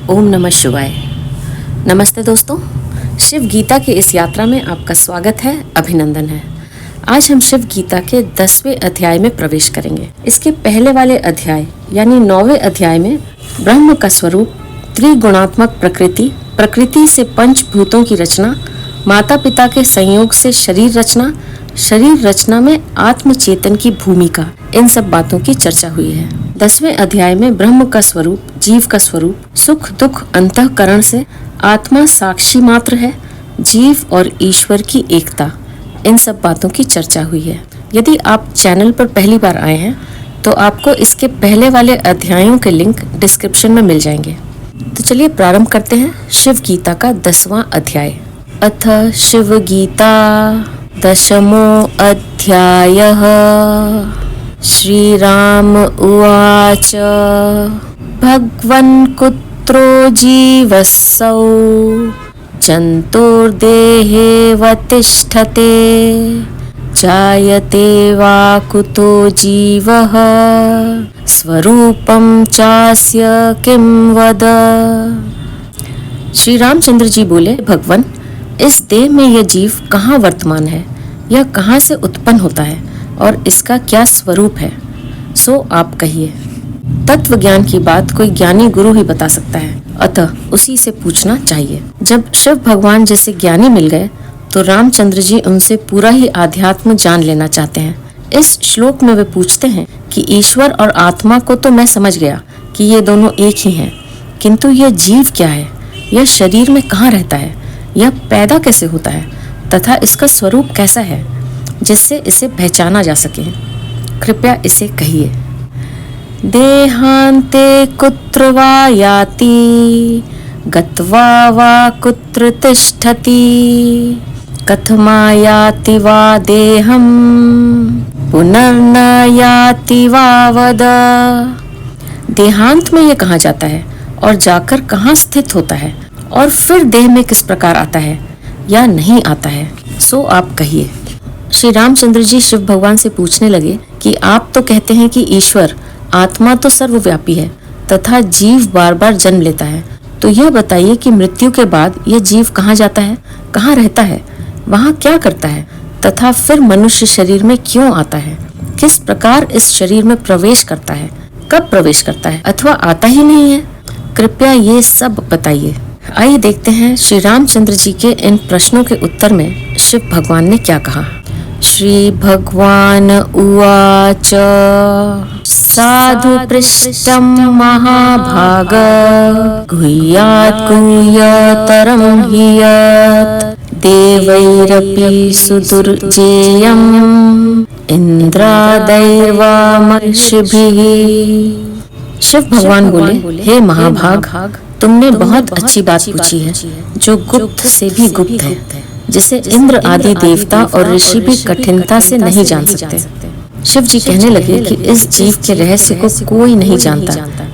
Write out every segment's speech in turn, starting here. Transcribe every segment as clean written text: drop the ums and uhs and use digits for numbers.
ओम नमः शिवाय। नमस्ते दोस्तों, शिव गीता की इस यात्रा में आपका स्वागत है, अभिनंदन है। आज हम शिव गीता के 10वें अध्याय में प्रवेश करेंगे। इसके पहले वाले अध्याय यानी 9वें अध्याय में ब्रह्म का स्वरूप, त्रिगुणात्मक प्रकृति, प्रकृति से पंचभूतों की रचना, माता पिता के संयोग से शरीर रचना, शरीर रचना में आत्म चेतन की भूमिका, इन सब बातों की चर्चा हुई है। 10वें अध्याय में ब्रह्म का स्वरूप, जीव का स्वरूप, सुख दुख अंतःकरण से आत्मा साक्षी मात्र है, जीव और ईश्वर की एकता, इन सब बातों की चर्चा हुई है। यदि आप चैनल पर पहली बार आए हैं तो आपको इसके पहले वाले अध्यायों के लिंक डिस्क्रिप्शन में मिल जाएंगे। तो चलिए प्रारंभ करते हैं शिव गीता का 10वां अध्याय। अथ शिव गीता 10मो अध्यायः। श्रीराम उवाच भगवन् कुत्रो जीवस्सौ जन्तुर्देहेऽवतिष्ठते जायते वा कुतो जीवः स्वरूपं चास्य किं वद। श्री रामचंद्र जी बोले, भगवान, इस देह में यह जीव कहाँ वर्तमान है, यह कहाँ से उत्पन्न होता है और इसका क्या स्वरूप है, सो आप कहिए। तत्व ज्ञान की बात कोई ज्ञानी गुरु ही बता सकता है, अतः उसी से पूछना चाहिए। जब शिव भगवान जैसे ज्ञानी मिल गए तो रामचंद्र जी उनसे पूरा ही आध्यात्म जान लेना चाहते हैं। इस श्लोक में वे पूछते हैं कि ईश्वर और आत्मा को तो मैं समझ गया कि ये दोनों एक ही हैं, किंतु यह जीव क्या है, यह शरीर में कहाँ रहता है, यह पैदा कैसे होता है तथा इसका स्वरूप कैसा है जिससे इसे पहचाना जा सके। कृपया इसे कहिए। देहांते कुत्र वा याति गत्वा वा कुत्र तिष्ठति कथमायाति वा देहं पुनर्न याति वा वद। देहांत में ये कहाँ जाता है और जाकर कहाँ स्थित होता है और फिर देह में किस प्रकार आता है या नहीं आता है, सो आप कहिए। श्री रामचंद्र जी शिव भगवान से पूछने लगे कि आप तो कहते हैं कि ईश्वर आत्मा तो सर्वव्यापी है तथा जीव बार बार जन्म लेता है, तो यह बताइए कि मृत्यु के बाद यह जीव कहाँ जाता है, कहाँ रहता है, वहाँ क्या करता है तथा फिर मनुष्य शरीर में क्यों आता है, किस प्रकार इस शरीर में प्रवेश करता है, कब प्रवेश करता है अथवा आता ही नहीं है, कृपया ये सब बताइए। आइए देखते हैं श्री रामचंद्र जी के इन प्रश्नों के उत्तर में शिव भगवान ने क्या कहा। श्री भगवान उवाच साधु पृष्टं महाभाग गुह्यात् गुह्यतरं हि यत् देवैरपि सुदुर्जेयम् इंद्रादैर्वा महर्षिभिः। शिव भगवान बोले, हे महाभाग, तुमने बहुत अच्छी बात पूछी है जो गुप्त से भी गुप्त है, जिसे इंद्र आदि देवता और ऋषि भी कठिनता से नहीं जान सकते। शिव जी कहने लगे कि इस जीव के रहस्य को कोई नहीं जानता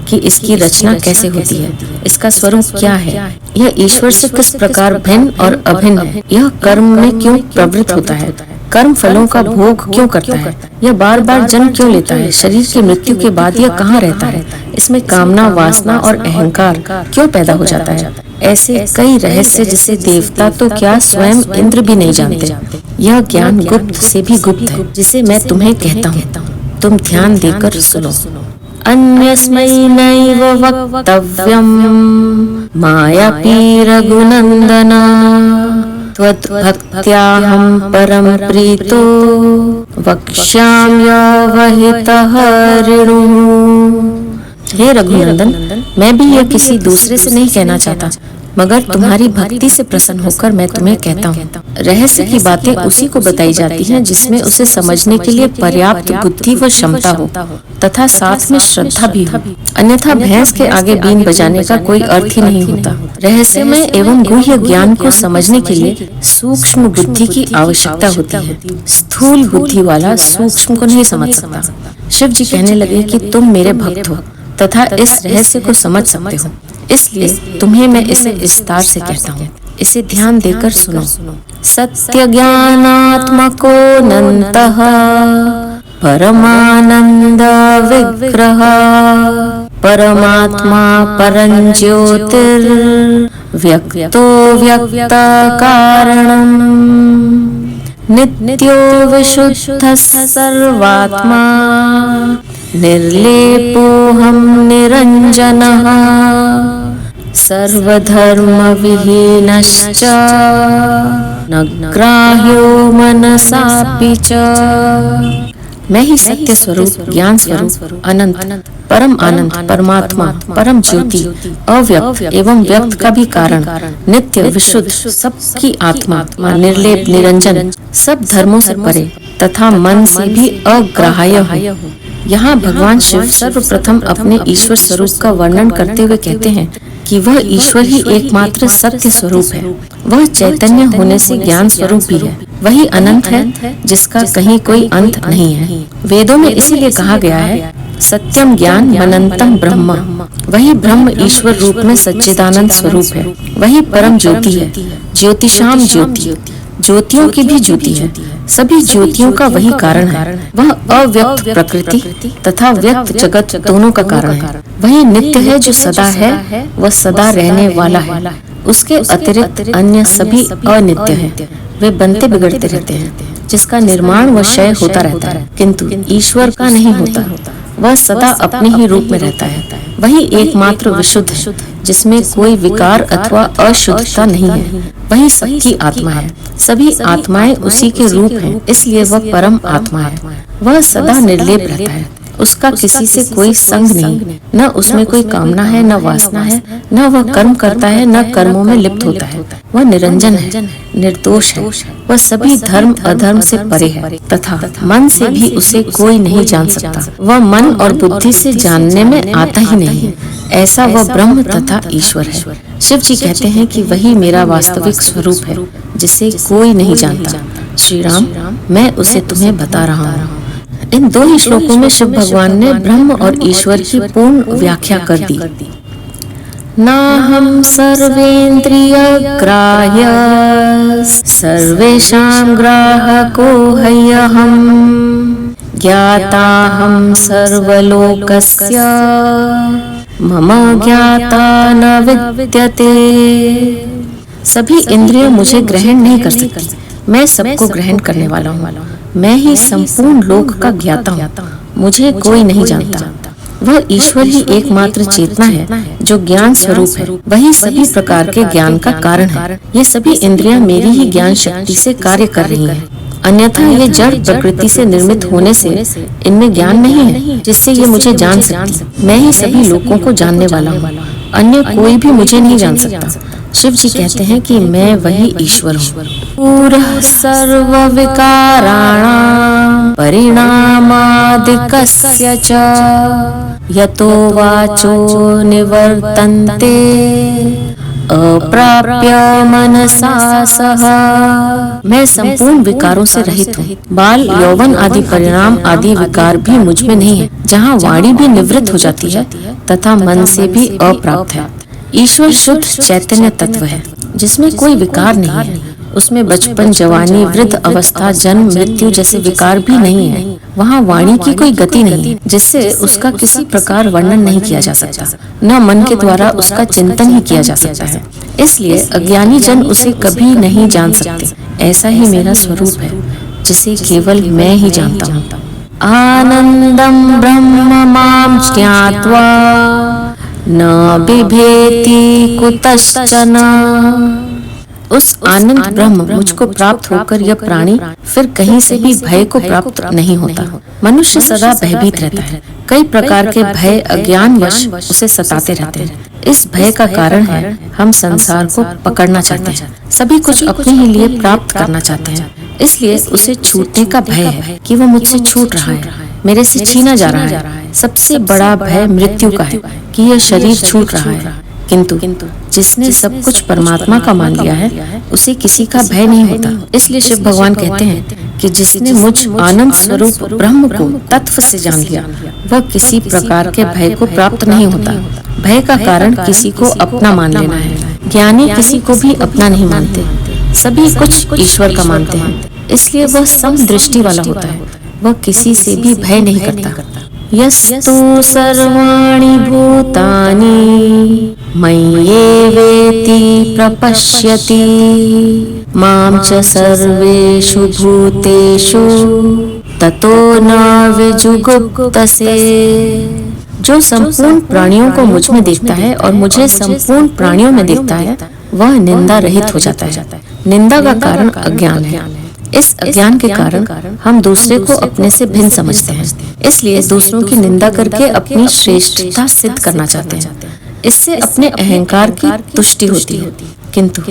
कि इसकी रचना कैसे होती है, इसका स्वरूप क्या है, यह ईश्वर से किस प्रकार भिन्न और अभिन्न है, यह कर्म में क्यों प्रवृत्त होता है, कर्म फलों का भोग क्यों करता है, यह बार बार जन्म क्यों लेता है, शरीर की मृत्यु के बाद यह कहाँ रहता है, इसमें कामना, वासना और अहंकार क्यों पैदा हो जाता है। ऐसे कई रहस्य जिसे देवता तो क्या स्वयं इंद्र भी नहीं जानते। यह ज्ञान गुप्त से भी गुप्त है जिसे मैं तुम्हें कहता हूँ, तुम ध्यान देकर सुनो। अन्यस्मै नैव वक्तव्यं मायापि रघुनन्दन त्वद्भक्त्याहं परम प्रीतो वक्ष्याम्यवहितः ऋणुः। हे रघुनंदन, मैं भी यह किसी दूसरे से नहीं कहना चाहता, मगर तुम्हारी भक्ति से प्रसन्न होकर मैं तुम्हें कहता हूँ। रहस्य की बातें उसी को बताई जाती हैं जिसमें उसे समझने के लिए पर्याप्त बुद्धि व क्षमता हो तथा साथ में श्रद्धा भी हो, अन्यथा भैंस के आगे बीन बजाने का कोई अर्थ ही नहीं होता। रहस्यमय एवं गुह्य ज्ञान को समझने के लिए सूक्ष्म बुद्धि की आवश्यकता होती है। स्थूल बुद्धि वाला सूक्ष्म को नहीं समझ सकता। शिव जी कहने लगे कि तुम मेरे भक्त हो तथा इस रहस्य को समझ सकते हो, इसलिए तुम्हें मैं इसे विस्तार से कहता हूँ। इसे ध्यान देकर सुनो। सत्य ज्ञानात्मको नन्तः परमानंद विग्रह परमात्मा परं ज्योतिर्व्यक्तो व्यक्त कारणम् नित्यो विशुद्धः सर्वात्मा निर्लेपोऽहं निरञ्जनः सर्वधर्मविहीनश्च न ग्राह्यो मनसापि च। मैं ही सत्य स्वरूप, ज्ञान स्वरूप, अनंत, परम आनंद, परमात्मा, परम ज्योति, अव्यक्त एवं व्यक्त का भी कारण, नित्य, विशुद्ध, सबकी आत्मा, निर्लेप, निरंजन, सब धर्मों से परे तथा मन से भी अग्राह्य हूँ। यहाँ भगवान शिव सर्वप्रथम अपने ईश्वर स्वरूप का वर्णन करते हुए कहते हैं कि वह ईश्वर ही एकमात्र सत्य स्वरूप है। वह चैतन्य होने से ज्ञान स्वरूप भी है। वही अनंत है जिसका कहीं कोई अंत नहीं है। वेदों में इसीलिए कहा गया है सत्यम ज्ञान अनंतम ब्रह्म। वही ब्रह्म ईश्वर रूप में सच्चिदानंद स्वरूप है। वही परम ज्योति है। ज्योतिषाम ज्योति, ज्योतियों की भी ज्योति है। सभी ज्योतियों का वही कारण है। वह अव्यक्त प्रकृति तथा व्यक्त जगत दोनों का कारण है। वही नित्य है जो सदा है, वह सदा रहने वाला है। उसके अतिरिक्त अन्य सभी अनित्य हैं। वे बनते बिगड़ते रहते हैं, जिसका निर्माण व क्षय होता रहता है, किंतु ईश्वर का नहीं होता। वह सदा अपने ही रूप में रहता है। वही एकमात्र विशुद्ध है, जिसमें कोई विकार अथवा अशुद्धता नहीं है। वही सबकी आत्मा है। सभी आत्माएं उसी के रूप हैं, इसलिए वह परम आत्मा है। वह सदा निर्लेप रहता है। उसका किसी से कोई संग नहीं, न उसमें कोई कामना है, न वासना है, न वह कर्म करता है, न कर्मों में लिप्त होता है। वह निरंजन है, निर्दोष है। वह सभी धर्म अधर्म से परे है तथा मन से भी उसे कोई नहीं जान सकता। वह मन और बुद्धि से जानने में आता ही नहीं है। ऐसा वह ब्रह्म तथा ईश्वर है। शिव जी कहते हैं कि वही मेरा वास्तविक स्वरूप है, जिसे कोई नहीं जानता। श्री राम, मैं उसे तुम्हें बता रहा हूँ। इन दो ही श्लोकों में शिव भगवान ने ब्रह्म और ईश्वर की पूर्ण व्याख्या कर दी। नाहं सर्वेन्द्रिय ग्राह्य सर्वेषां ग्राहको ह्यहम् ज्ञाताहं सर्वलोकस्य मम ज्ञाता न विद्यते। सभी इंद्रिय मुझे ग्रहण नहीं कर सकती। मैं सबको ग्रहण करने वाला हूँ। मैं ही संपूर्ण लोक का ज्ञाता हूँ। मुझे कोई नहीं जानता। वह ईश्वर ही एकमात्र चेतना है जो ज्ञान स्वरूप है। वही सभी प्रकार के ज्ञान का कारण है। ये सभी इंद्रियां मेरी ही ज्ञान शक्ति से कार्य कर रही हैं। अन्यथा ये जड़ प्रकृति से निर्मित होने से इनमें ज्ञान नहीं है जिससे ये मुझे जान सकती। मैं ही सभी लोगों को जानने वाला हूँ। अन्य कोई भी मुझे नहीं जान सकता। शिव जी कहते हैं कि मैं वही ईश्वर हूँ। पूरः सर्व विकाराणां परिणामादिकस्य च यतो वाचो निवर्तन्ते अप्राप्य मनसा सह। मैं संपूर्ण विकारों से रहित हूँ। बाल, यौवन आदि परिणाम आदि विकार भी मुझ में नहीं है। जहाँ वाणी भी निवृत्त हो जाती है तथा मन से भी अप्राप्त है। ईश्वर शुद्ध चैतन्य तत्व है जिसमें कोई विकार नहीं है। उसमें बचपन, जवानी, वृद्ध अवस्था, जन्म, मृत्यु जैसे विकार भी नहीं है। वहाँ वाणी की कोई गति नहीं है जिससे उसका किसी प्रकार वर्णन नहीं किया जा सकता। न मन के द्वारा उसका चिंतन ही किया जा सकता है। इसलिए अज्ञानी जन उसे कभी नहीं जान सकते। ऐसा ही मेरा स्वरूप है जिसे केवल मैं ही जानता हूँ। आनंदम ब्रह्म मां ज्ञात्वा न बिभेति कुतश्चन। उस आनंद ब्रह्म मुझको प्राप्त होकर यह प्राणी फिर कहीं से भी भय को प्राप्त नहीं होता। मनुष्य सदा भयभीत रहता है। कई प्रकार के भय अज्ञानवश उसे सताते रहते हैं। इस भय का कारण है हम संसार को पकड़ना चाहते हैं, सभी कुछ अपने ही लिए प्राप्त करना चाहते हैं। इसलिए उसे छूटने का भय है कि वह मुझसे छूट रहा है, मेरे से छीना जा रहा है। सबसे बड़ा भय मृत्यु का है कि यह शरीर छूट रहा है। किंतु जिसने सब कुछ परमात्मा का मान लिया है उसे किसी का भय नहीं होता। इसलिए शिव भगवान कहते हैं कि जिसने मुझ आनंद स्वरूप ब्रह्म को तत्व से जान लिया वह किसी प्रकार के भय को प्राप्त नहीं होता। भय का कारण किसी को अपना मान लेना है। ज्ञानी किसी को भी अपना नहीं मानते, सभी कुछ ईश्वर का मानते हैं। इसलिए वह समदृष्टि वाला होता है। वह किसी से भी भय नहीं करता। यस्तु सर्वाणि भूतानि मय्येवेति प्रपश्यति मां च सर्वेषु भूतेषु ततो न विजुगुप्तसे। जो संपूर्ण प्राणियों को मुझ में देखता है और मुझे संपूर्ण प्राणियों में देखता है वह निंदा रहित हो जाता है। निंदा का कारण अज्ञान है। इस अज्ञान के कारण हम दूसरे को अपने से भिन्न समझते हैं, इसलिए दूसरों की निंदा करके अपनी श्रेष्ठता सिद्ध करना चाहते हैं। इससे अपने अहंकार की तुष्टि होती है। किंतु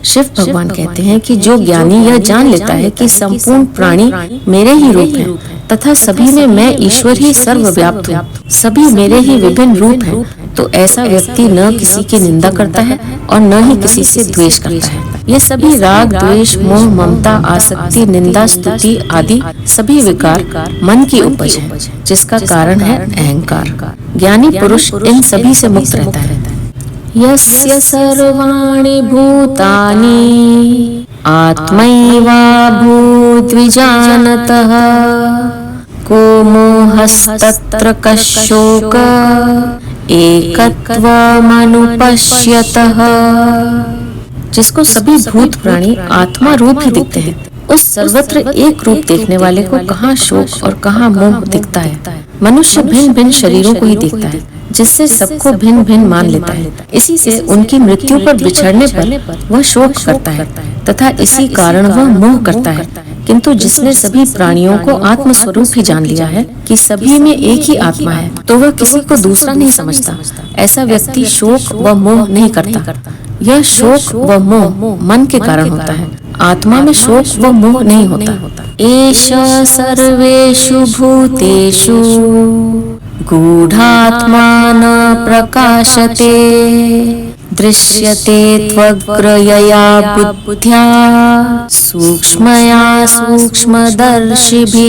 शिव भगवान कहते हैं कि जो ज्ञानी यह जान लेता है कि संपूर्ण प्राणी मेरे ही रूप हैं तथा सभी में मैं ईश्वर ही सर्वव्याप्त हूँ, सभी मेरे ही विभिन्न रूप हैं, तो ऐसा व्यक्ति न किसी की निंदा करता है और न ही किसी से द्वेष करता है। ये सभी राग, द्वेष, मोह, ममता, आसक्ति, निंदा, स्तुति आदि सभी विकार मन की उपज है, जिसका कारण है अहंकार। ज्ञानी पुरुष इन सभी से मुक्त रहता है। यस्य सर्वाणि भूतानि आत्मैवाभूद्विजानतः को मोहस्तत्र कशोक एकत्वमनुपश्यतः। जिसको सभी भूत प्राणी आत्मा रूप ही दिखते हैं, उस सर्वत्र एक रूप देखने वाले को कहाँ शोक और कहाँ मोह दिखता है। मनुष्य भिन्न भिन्न शरीरों को ही देखता है, जिससे सबको भिन्न भिन्न मान लेता है। इसी से उनकी मृत्यु पर बिछड़ने पर वह शोक करता है तथा इसी कारण वह मोह करता है। किंतु जिसने सभी प्राणियों को आत्म स्वरूप ही जान लिया है कि सभी में एक ही आत्मा है, तो वह किसी को दूसरा नहीं समझता। ऐसा व्यक्ति शोक व मोह नहीं करता। यह शोक व मोह मन के कारण होता है, आत्मा में शोक व मोह नहीं होता। एष सर्वेषु भूतेषु गूढ़ात्मा न प्रकाशते दृश्यते त्वग्रयया बुद्ध्या सूक्ष्मया सूक्ष्मदर्शिभिः।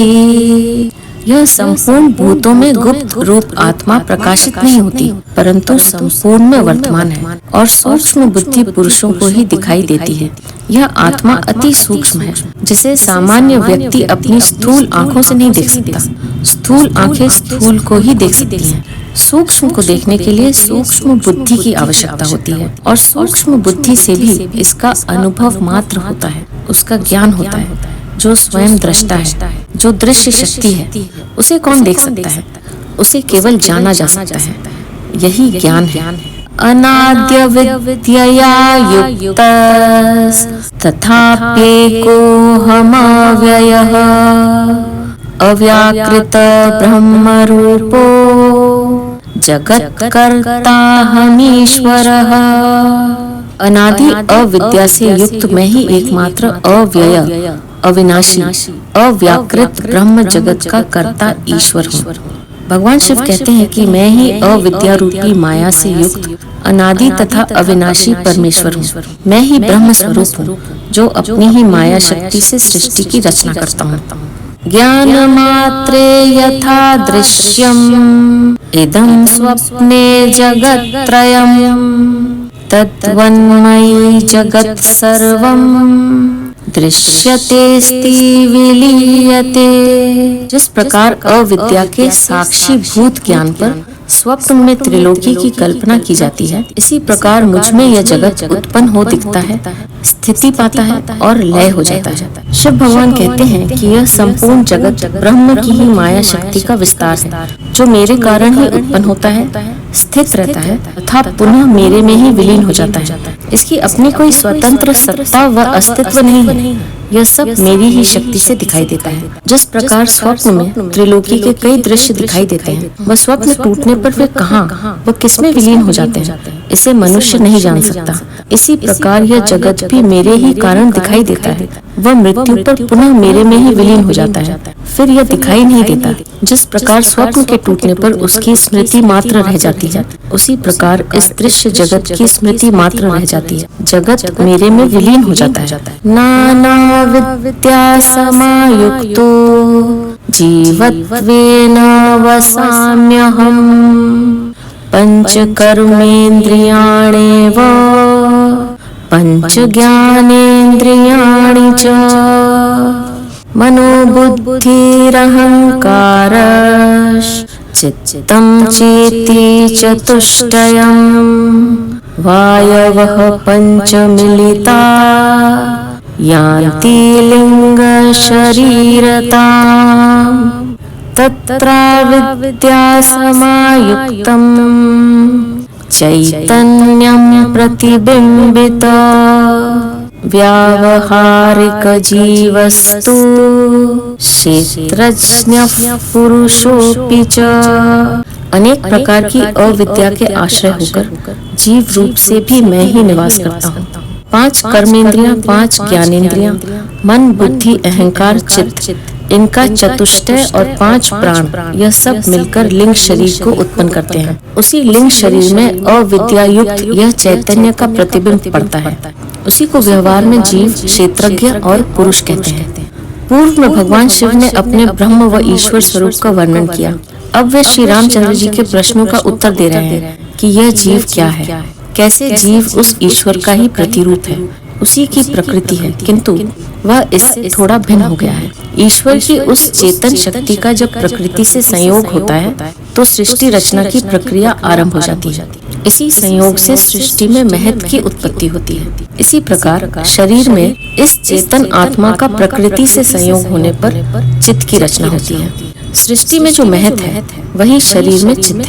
यह संपूर्ण भूतों में गुप्त रूप आत्मा प्रकाशित नहीं होती, परंतु संपूर्ण में वर्तमान है और सूक्ष्म बुद्धि पुरुषों को ही दिखाई देती है। यह आत्मा अति सूक्ष्म है, जिसे सामान्य व्यक्ति अपनी स्थूल आँखों से नहीं देख सकता। स्थूल आँखें स्थूल को ही देख सकती हैं। सूक्ष्म को देखने के लिए सूक्ष्म बुद्धि की आवश्यकता होती है और सूक्ष्म बुद्धि से भी इसका अनुभव मात्र होता है, उसका ज्ञान होता है। जो स्वयं दृष्टा है, जो दृश्य शक्ति है, उसे कौन देख सकता है? उसे केवल जाना जा सकता है। यही ज्ञान है। अनाद्य विद्यया तथाप्येकोऽहमव्ययः अव्याकृत ब्रह्मरूपो जगत्कर्ताहमीश्वरः। अनादि अविद्या से युक्त मैं ही एकमात्र अव्यय, अविनाशी, अव्याकृत ब्रह्म जगत का कर्ता ईश्वर हूँ। भगवान शिव कहते हैं कि मैं ही अविद्या रूपी माया से युक्त अनादि तथा अविनाशी परमेश्वर हूँ। मैं ही ब्रह्म स्वरूप हूँ, जो अपनी ही माया शक्ति से सृष्टि की रचना करता हूँ। ज्ञान मात्रे यथा दृश्यम् इदं स्वप्ने जगत्त्रयम् तद्वन्मयी जगत् सर्वम् दृश्यतेस्ति विलीयते। जिस प्रकार अविद्या के साक्षी भूत ज्ञान पर स्वप्न में त्रिलोकी की कल्पना की जाती है, इसी प्रकार मुझ में यह जगत उत्पन्न हो दिखता है, स्थिति पाता है और लय हो जाता है। शिव भगवान कहते हैं कि यह संपूर्ण जगत ब्रह्म की ही माया शक्ति का विस्तार है, जो मेरे कारण ही उत्पन्न होता है, स्थित रहता है तथा पुनः मेरे में ही विलीन हो जाता है। इसकी अपनी कोई स्वतंत्र सत्ता व अस्तित्व नहीं है। यह सब मेरी ही शक्ति से दिखाई देता है। जिस प्रकार स्वप्न में त्रिलोकी के कई दृश्य दिखाई देते हैं, वह स्वप्न टूटने पर वे कहाँ व किसमें विलीन हो जाते हैं, इसे मनुष्य नहीं जान सकता। इसी प्रकार यह जगत भी मेरे ही कारण दिखाई देता है। वह मृत्यु पर पुनः मेरे में ही विलीन हो जाता है, फिर यह दिखाई नहीं देता। जिस प्रकार स्वप्न के टूटने पर उसकी स्मृति मात्र रह जाती है, उसी प्रकार इस दृश्य जगत की स्मृति मात्र रह जाती है। जगत मेरे में विलीन हो जाता है। नाना विद्या समायुक्तो जीवत्वेन वसाम्यहम् पंचकर्मेन्द्रियाणेव पंचज्ञानेन्द्रियाणि च मनोबुद्धिरहङ्कारश्च चित्तं चेति चतुष्टयं वायवः पञ्चमिलिता यान्ति लिङ्गशरीरताम् तत्राविद्यासमायुक्तम् चैतन्यं प्रतिबिम्बित व्यावहारिकजीवस्तु क्षेत्रज्ञः पुरुषोऽपि च। अनेक प्रकार की अविद्या के आश्रय होकर जीव रूप से भी मैं ही निवास करता हूँ। 5 कर्मेंद्रियां, 5 ज्ञानेंद्रियां, मन, बुद्धि, अहंकार, चित्त, इनका चतुष्टय और 5 प्राण, यह सब मिलकर लिंग शरीर को उत्पन्न करते हैं। उसी लिंग शरीर में अविद्या युक्त यह चैतन्य का प्रतिबिंब पड़ता है। उसी को व्यवहार में जीव, क्षेत्रज्ञ और पुरुष कहते हैं। पूर्व में भगवान शिव ने अपने ब्रह्म व ईश्वर स्वरूप का वर्णन किया। अब वे श्री रामचंद्र जी के प्रश्नों का उत्तर दे रहे हैं कि यह जीव क्या है, कैसे जीव उस ईश्वर का ही प्रतिरूप है, उसी की प्रकृति है, किंतु वह इससे थोड़ा भिन्न हो गया है। ईश्वर की उस चेतन शक्ति का जब प्रकृति से संयोग होता है तो सृष्टि रचना की प्रक्रिया आरंभ हो जाती है। इसी संयोग से सृष्टि में महत्व की उत्पत्ति होती है। इसी प्रकार शरीर में इस चेतन आत्मा का प्रकृति से संयोग होने पर चित्त की रचना होती है। सृष्टि में जो महत्व है वही शरीर में चित्त है।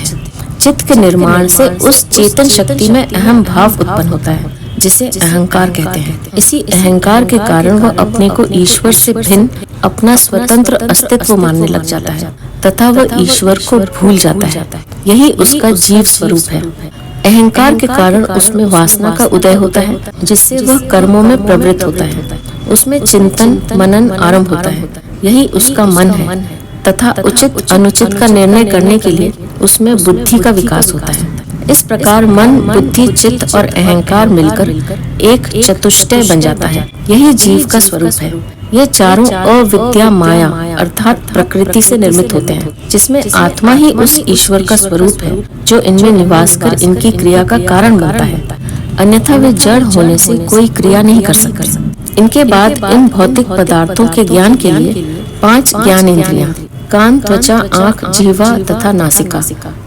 चित्त के निर्माण से उस चेतन शक्ति में अहम भाव उत्पन्न होता है, जिसे अहंकार कहते हैं। इसी अहंकार के कारण वह अपने को ईश्वर से भिन्न अपना स्वतंत्र अस्तित्व मानने लग जाता है तथा वह ईश्वर को भूल जाता है। यही उसका जीव स्वरूप है। अहंकार के कारण उसमें वासना का उदय होता है, जिससे वह कर्मों में प्रवृत्त होता है। उसमें चिंतन मनन आरंभ होता है। यही उसका मन है तथा उचित अनुचित का निर्णय करने के लिए उसमें बुद्धि का विकास होता है। इस प्रकार मन, बुद्धि, चित्त और अहंकार मिलकर एक चतुष्टय बन जाता है। यही जीव का स्वरूप है। ये चारों अविद्या माया अर्थात प्रकृति से निर्मित होते हैं, जिसमें आत्मा ही उस ईश्वर का स्वरूप है जो इनमें निवास कर इनकी क्रिया का कारण बनता है। अन्यथा वे जड़ होने से कोई क्रिया नहीं कर सकते। इनके बाद इन भौतिक पदार्थों के ज्ञान के लिए 5 ज्ञानेंद्रियां कान, त्वचा, आँख, जीवा तथा नासिका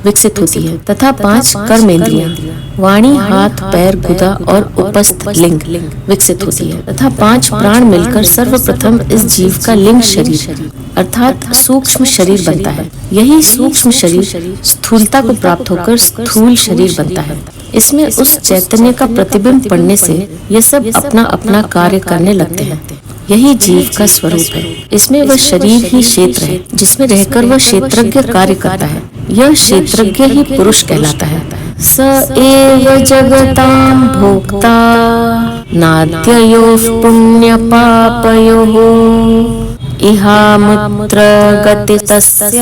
विकसित होती है तथा 5 कर्मेंद्रियां वाणी, हाथ, पैर, गुदा और उपस्थ लिंग विकसित होती है तथा 5 प्राण मिलकर सर्वप्रथम इस जीव का लिंग शरीर अर्थात सूक्ष्म शरीर बनता है। यही सूक्ष्म शरीर स्थूलता को प्राप्त होकर स्थूल शरीर बनता है। इसमें उस चैतन्य का प्रतिबिंब पड़ने से ये सब अपना अपना कार्य करने लगते हैं। यही जीव का स्वरूप है। इसमें वह शरीर ही क्षेत्र है, जिसमें रहकर वह क्षेत्रज्ञ कार्य करता है। यह क्षेत्रज्ञ ही पुरुष कहलाता है। स एव जगतां भोक्ता नाद्ययोः पुण्य पापयोः इहामुत्र गतिस्तस्य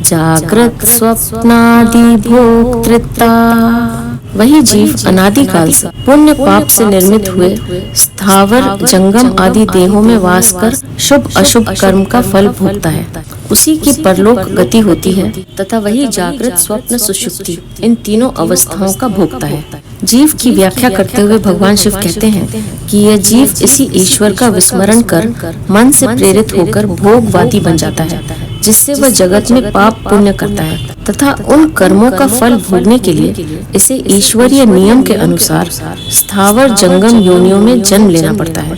जागृत स्वप्नादि भोक्तृता। वही जीव अनादिकाल से पुण्य पाप से निर्मित हुए स्थावर जंगम आदि देहों में वास कर शुभ अशुभ कर्म का फल भोगता है। उसी की परलोक गति होती है तथा वही जागृत, स्वप्न, सुषुप्ति इन तीनों अवस्थाओं का भोगता है। जीव की व्याख्या करते हुए भगवान शिव कहते हैं कि यह जीव इसी ईश्वर का विस्मरण कर मन से प्रेरित होकर भोगवादी बन जाता है, जिससे वह जगत में पाप पुण्य करता है तथा उन कर्मों का फल भोगने के लिए इसे ईश्वरीय नियम के अनुसार स्थावर जंगम योनियों में जन्म लेना पड़ता है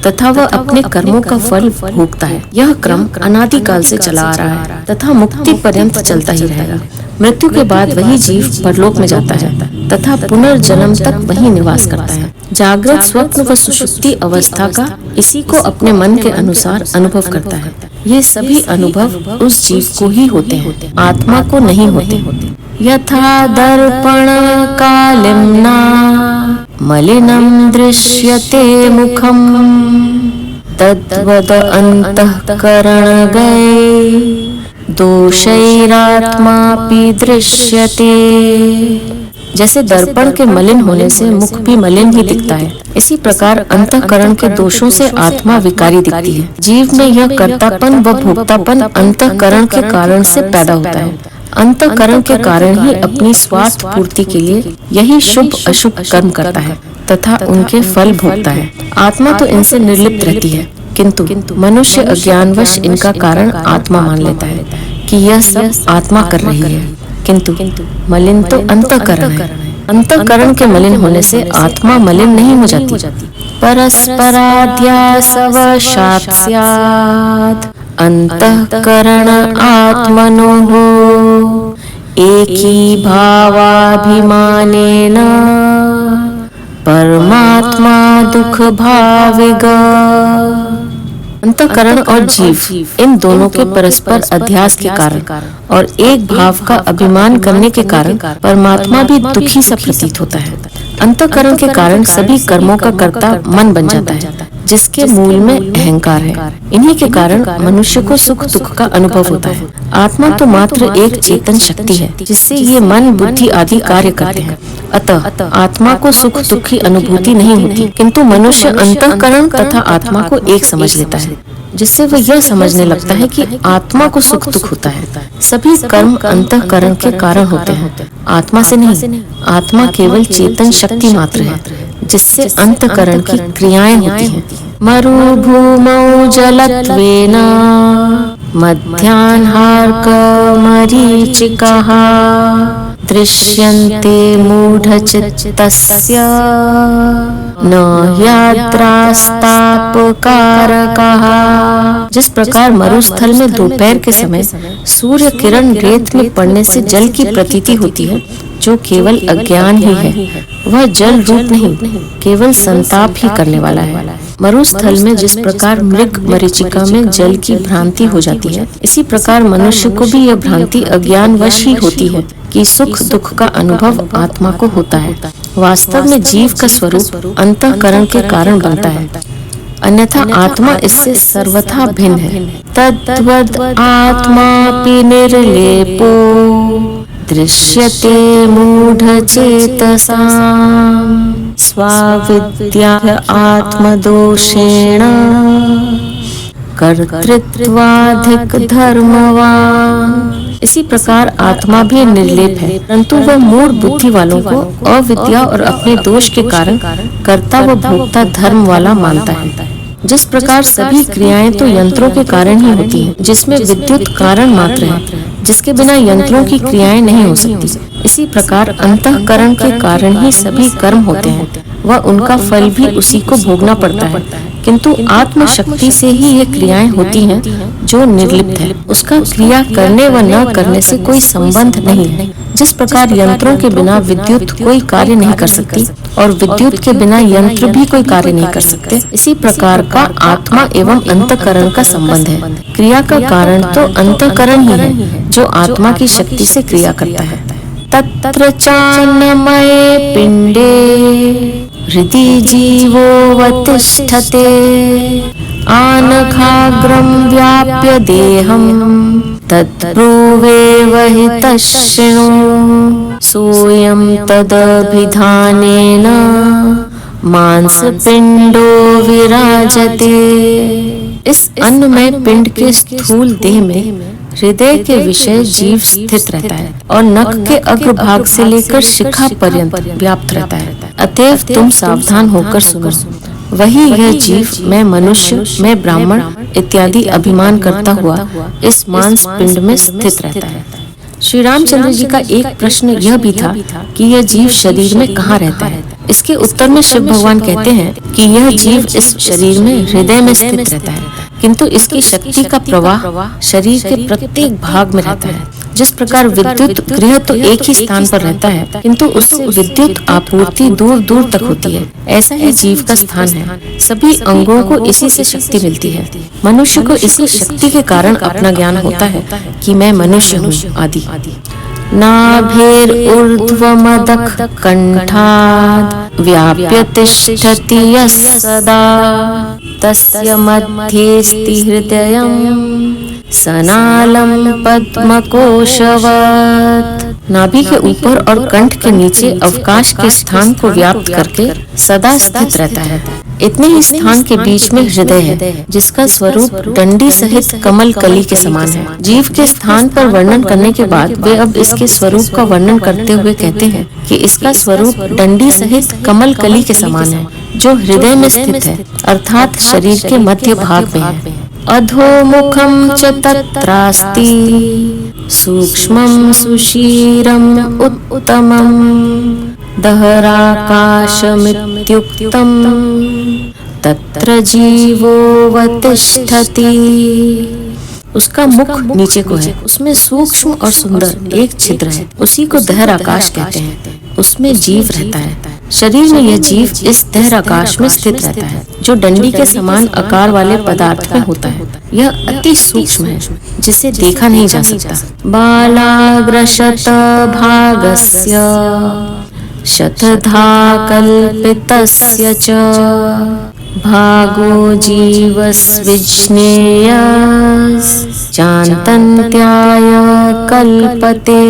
तथा वह अपने कर्मों का फल भोगता है। यह क्रम अनादिकाल से चला आ रहा है तथा मुक्ति पर्यंत चलता ही रहेगा। मृत्यु के बाद वही जीव परलोक में जाता है तथा पुनर्जन्म तक वही निवास करता है। जागृत, स्वप्न व सुषुप्ति अवस्था का इसी को अपने मन के अनुसार अनुभव करता है। ये सभी अनुभव उस जीव को ही होते हैं, आत्मा को नहीं होते। यथा दर्पण कालिम्ना मलिनं दृश्यते मुखम तद्वद अंतःकरण गए दोषैरात्मापि दृश्यते। जैसे दर्पण के मलिन होने से मुख भी मलिन ही दिखता है, इसी प्रकार अंतःकरण के दोषों से आत्मा विकारी दिखती है। जीव में यह कर्तापन व भोक्तापन अंतःकरण के कारण से पैदा होता है। अंतःकरण के कारण ही अपनी स्वार्थ पूर्ति के लिए यही शुभ अशुभ कर्म करता है तथा उनके फल भोगता है। आत्मा तो इनसे निर्लिप्त रहती है, किंतु मनुष्य अज्ञानवश इनका कारण आत्मा मान लेता है। कि यह सब आत्मा कर रही है, किंतु मलिन तो अंतःकरण है। अंतःकरण के मलिन होने से आत्मा मलिन नहीं हो जाती। परस्पराध्यासवशात् स्यात् अंतःकरण आत्मनोः एकी भावाभिमानेन परमात्मा दुख भाविग। अंतःकरण और जीव इन दोनों के परस्पर अध्यास के कारण और एक भाव का अभिमान करने के कारण परमात्मा भी दुखी सा प्रतीत होता है। अंतःकरण के कारण सभी कर्मों का कर्ता मन बन जाता है, जिसके मूल में अहंकार है। इन्हीं के कारण मनुष्य को सुख दुख का अनुभव होता है। आत्मा तो मात्र एक चेतन शक्ति है, जिससे ये मन बुद्धि आदि कार्य करते हैं। अतः आत्मा को सुख दुख की अनुभूति नहीं होती, किंतु मनुष्य अंतःकरण तथा आत्मा को एक समझ लेता है, जिससे वह यह समझने लगता है कि आत्मा को सुख दुख होता है। सभी कर्म अंतःकरण के कारण होते हैं, आत्मा से नहीं। आत्मा केवल चेतन शक्ति मात्र है, जिससे अंतःकरण की क्रियाएं होती हैं। मरुभूमौ जलत्वेन मध्याह्नार्कमरीचिकाः दृश्यन्ते मूढचित्तस्य न यात्रास्तापकारकः। जिस प्रकार मरुस्थल में दोपहर के समय सूर्य किरण रेत में पड़ने से जल की प्रतीति होती है, जो केवल अज्ञान ही है, वह जल रूप नहीं, केवल संताप ही करने वाला है। मरुस्थल में जिस प्रकार मृग मरीचिका में जल की भ्रांति हो जाती है, इसी प्रकार मनुष्य को भी यह भ्रांति अज्ञानवश ही होती है कि सुख दुख का अनुभव आत्मा को होता है। वास्तव में जीव का स्वरूप अंतःकरण के कारण बनता है, अन्यथा आत्मा इससे सर्वथा भिन्न है। तद्वद आत्मापि निर्लेपो दृश्यते मूढचेतसां स्वाविद्या आत्मदोषेण कर्तृत्वाधिक धर्मवान। इसी प्रकार आत्मा भी निर्लेप है, परंतु वह मूढ़ बुद्धि वालों को अविद्या और अपने दोष के कारण कर्ता व भोक्ता धर्म वाला मानता है। जिस प्रकार सभी क्रियाएं तो यंत्रों के कारण ही होती हैं, जिसमें विद्युत कारण मात्र है, जिसके बिना यंत्रों की क्रियाएं नहीं हो सकती। इसी प्रकार अंतःकरण के कारण ही सभी कर्म होते हैं, वह उनका फल भी उसी को भोगना पड़ता है, किंतु आत्म शक्ति से ही ये क्रियाएं होती हैं, जो निर्लिप्त है। उसका क्रिया करने व न करने से कोई संबंध नहीं है। जिस प्रकार यंत्रों के बिना विद्युत कोई कार्य नहीं कर सकती और विद्युत के बिना यंत्र भी कोई कार्य नहीं कर सकते, इसी प्रकार का आत्मा एवं अंतःकरण का संबंध है। क्रिया का कारण तो अंतःकरण ही है, जो आत्मा की शक्ति से क्रिया करता है। तत्र चान्नमये पिंडे हृदि जीवोऽवतिष्ठते आनघाग्रं व्याप्य देहं तद्ब्रूवेवहितः शृणु सोऽयं तदभिधानेन मांसपिंडो विराजते। इस अन्नमय पिंड के स्थूल देह में हृदय के विषय जीव स्थित रहता है और नख के अग्रभाग से लेकर शिखा पर्यंत व्याप्त रहता है। अतएव तुम सावधान होकर सुनो। वही यह जीव मैं मनुष्य, मैं ब्राह्मण इत्यादि अभिमान करता हुआ इस मांस पिंड में स्थित रहता है। श्री रामचंद्र जी का एक प्रश्न यह भी था कि यह जीव शरीर में कहाँ रहता है। इसके उत्तर में शिव भगवान कहते हैं कि यह जीव इस शरीर में हृदय में स्थित रहता है, किंतु इसकी शक्ति का प्रवाह शरीर के प्रत्येक भाग में रहता है। जिस प्रकार विद्युत गृह तो एक ही स्थान पर रहता है, किंतु उससे विद्युत आपूर्ति दूर दूर तक होती है, ऐसा ही जीव का स्थान है। सभी अंगों को इसी से शक्ति मिलती है। मनुष्य को इसी शक्ति के कारण अपना ज्ञान होता है कि मैं मनुष्य हूँ आदि। नाभेर्ऊर्ध्वमदः कण्ठाद् व्याप्य तिष्ठति यः सदा तस्य मध्येऽस्ति हृदयं सनालं पद्मकोशवत्। नाभि के ऊपर और कंठ के नीचे अवकाश के स्थान को व्याप्त करके सदा स्थित रहता है। इतने ही स्थान के बीच में हृदय है, जिसका स्वरूप डंडी सहित कमल कली के समान है। जीव के स्थान पर वर्णन करने के बाद वे अब इसके स्वरूप का वर्णन करते हुए कहते हैं कि इसका स्वरूप डंडी सहित कमल कली के समान है, जो हृदय में स्थित है, अर्थात शरीर के मध्य भाग में है। अधोमुखं च तत्रास्ति सूक्ष्मं सुशीरम् उत्तमं दहराकाशमित्युक्तम् तत्र जीवोऽवतिष्ठति। उसका मुख नीचे को है, उसमें सूक्ष्म और सुंदर एक छिद्र है, उसी को दहराकाश कहते हैं। उसमें जीव रहता है। शरीर में यह जीव इस दहराकाश में स्थित रहता है, जो डंडी के समान आकार वाले पदार्थ में होता है। यह अति सूक्ष्म है, जिसे देखा नहीं जा सकता। बालाग्रशत भागस्य शतधा कल्पितस्य च भागो जीवस्विज्ञेयश्चान्तन्त्याय कल्पते।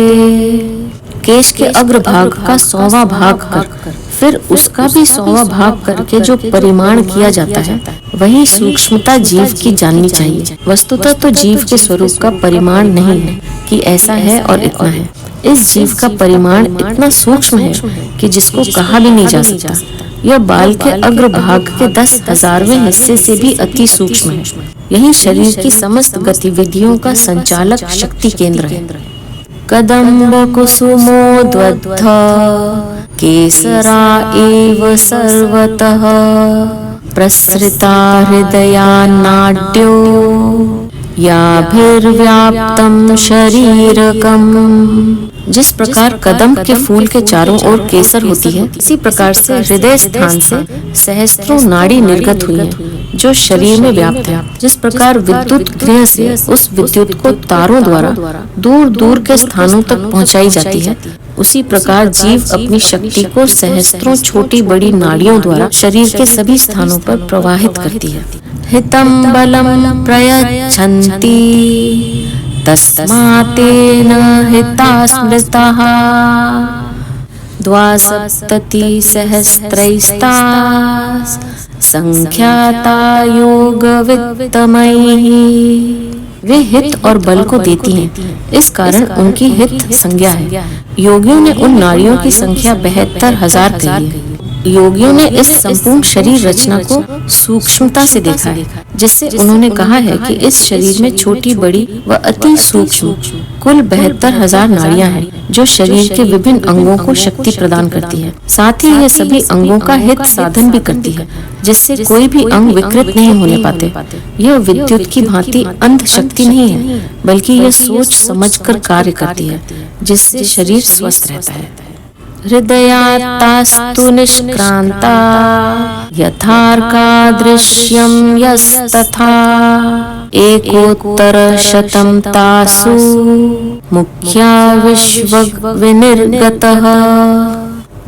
केश के अग्रभाग का 100वां भाग कर फिर उसका भी 100वां भाग करके जो परिमाण किया जाता है, वही सूक्ष्मता जीव की जाननी चाहिए। वस्तुतः तो जीव के स्वरूप का परिमाण नहीं है कि ऐसा है और इतना है। इस जीव का परिमाण इतना सूक्ष्म है कि जिसको कहा भी नहीं जा सकता। यह बाल के अग्रभाग के 10,000वें हिस्से से भी अति सूक्ष्म है। यही शरीर की समस्त गतिविधियों का संचालक शक्ति केंद्र है। कदम्ब कुसुमोद्वद्ध केसरा एव सर्वतः प्रसृता हृदयान्नाड्यो याभिर्व्याप्तं शरीरकम्। जिस प्रकार कदम के फूल के चारों ओर केसर होती है, इसी प्रकार से हृदय स्थान से सहस्त्रों नाड़ी निर्गत हुई है, जो शरीर में व्याप्त है। जिस प्रकार विद्युत गृह से उस विद्युत को तारों द्वारा दूर दूर के स्थानों तक पहुंचाई जाती है, उसी प्रकार जीव अपनी शक्ति को सहस्त्रों छोटी बड़ी नाड़ियों द्वारा शरीर के सभी स्थानों पर प्रवाहित करती है। हितं बलं प्रयच्छन्ति तस्मातेन हिता स्मृताः द्वासप्ततिसहस्रैस्ताः संख्याता योगवित्तमैः। वे हित और बल को देती हैं, इस कारण उनकी हित संज्ञा है। योगियों ने उन नाड़ियों की संख्या 72,000 कही है। योगियों ने इस संपूर्ण शरीर रचना को सूक्ष्मता से देखा है, जिससे उन्होंने कहा है कि इस शरीर में छोटी बड़ी व अति सूक्ष्म कुल 72,000 नाड़ियां हैं, जो शरीर के विभिन्न अंगों को शक्ति प्रदान करती है। साथ ही यह सभी अंगों का हित साधन भी करती है, जिससे कोई भी अंग विकृत नहीं होने पाते। यह विद्युत की भांति अंध शक्ति नहीं है, बल्कि यह सोच समझकर कार्य करती है, जिससे शरीर स्वस्थ रहता है। हृदयात्तास्तु निष्क्रांता यथार्का दृश्यं यस्तथा एकोत्तरशतं तासु मुख्या विश्वविनिर्गतः।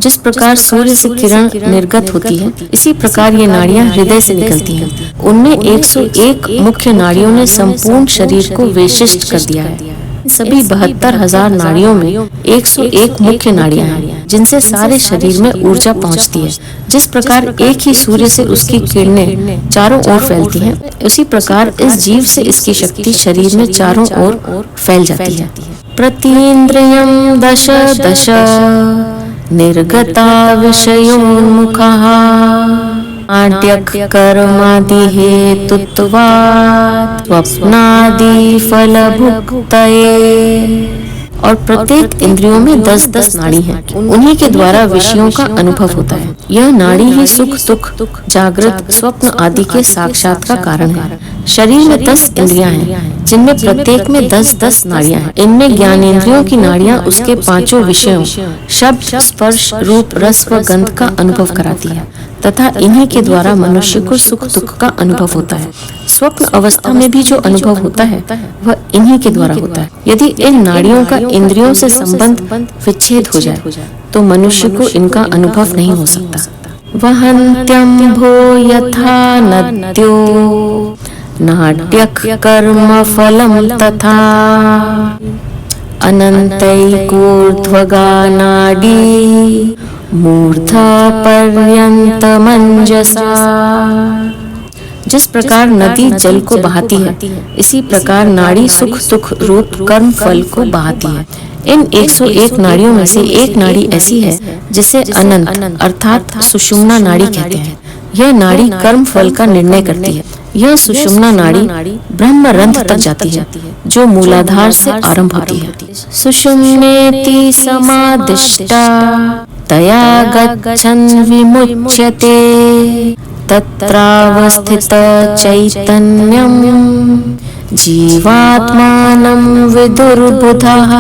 जिस प्रकार सूर्य से किरण निर्गत होती है, इसी प्रकार ये नाड़ियां हृदय से निकलती हैं। उनमें 101 मुख्य नाड़ियों ने संपूर्ण शरीर को विशिष्ट कर दिया है। सभी 72,000 नाड़ियों में 101 मुख्य नाड़ियां हैं, जिनसे सारे शरीर में ऊर्जा पहुंचती है। जिस प्रकार एक ही सूर्य से उसकी किरणें चारों ओर फैलती हैं, उसी प्रकार इस जीव से इसकी शक्ति शरीर में चारों ओर फैल जाती है। प्रतीन्द्रियं दश दश निर्गता विषयोन्मुखः आद्यक कर्मादि हेतुत्वात् स्वप्नादि फलभुक्तये। और प्रत्येक इंद्रियों में 10-10 नाड़ी हैं। उन्हीं के द्वारा विषयों का अनुभव होता है। यह नाड़ी ही सुख दुख जागृत स्वप्न आदि के साक्षात का कारण है। शरीर में 10 इंद्रियां हैं, जिनमें प्रत्येक में 10-10 नाड़ियां हैं। इनमें ज्ञानेंद्रियों की नाड़ियां उसके 5 विषयों शब्द, स्पर्श, रूप, रस व गंध का अनुभव कराती है, तथा इन्हीं के द्वारा मनुष्य को सुख दुख का अनुभव होता है। स्वप्न अवस्था में भी जो अनुभव होता है, वह इन्हीं के द्वारा होता है। यदि इन नाड़ियों का इंद्रियों से संबंध विच्छेद हो जाए, तो मनुष्य को इनका अनुभव नहीं हो सकता। वहन्त्यं भो यथा नद्यो नाट्यक कर्म फलम तथा अनन्तैकूर्ध्वगा नाडी मूर्धा पर्यन्तमंजसा। जिस प्रकार नदी जल को बहाती है, इसी प्रकार नाड़ी सुख दुख रूप कर्म फल को बहाती है। इन 101 नाड़ियों में से एक नाड़ी ऐसी है जिसे अनंत अर्थात सुषुम्ना नाड़ी कहते हैं। यह नाड़ी कर्म फल का निर्णय करती है। यह सुषुम्ना नाड़ी ब्रह्म रंध्र तक जाती है। जो मूलाधार से आरंभ होती है। सुषुम्नेति समादिष्टा तया गच्छन् विमुच्यते तत्रावस्थित चैतन्यं जीवात्मानं विदुर्बुधः।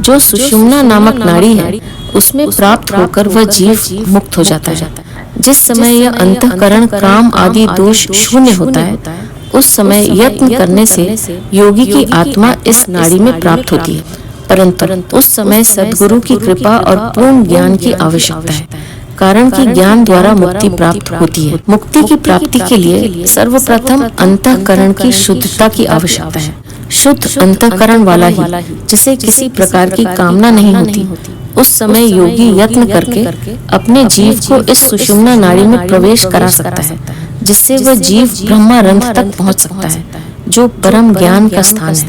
जो सुषुम्ना नामक नाड़ी है उसमें प्राप्त होकर वह जीव मुक्त हो जाता है। जिस समय यह अंतःकरण काम आदि दोष शून्य होता है उस समय यत्न करने से योगी की आत्मा इस नाड़ी में प्राप्त होती है, परंतु उस समय सद्गुरु की कृपा और पूर्ण ज्ञान की आवश्यकता है, कारण कि ज्ञान द्वारा मुक्ति प्राप्त होती है। मुक्ति की प्राप्ति के लिए सर्वप्रथम अंतःकरण की शुद्धता की आवश्यकता है। शुद्ध अंतःकरण वाला ही, जिसे किसी प्रकार की कामना नहीं होती, उस समय योगी यत्न करके अपने जीव को इस सुषुम्ना नाड़ी में प्रवेश करा सकता है, जिससे वह जीव ब्रह्मारंध तक पहुंच सकता है, जो परम ज्ञान का स्थान है।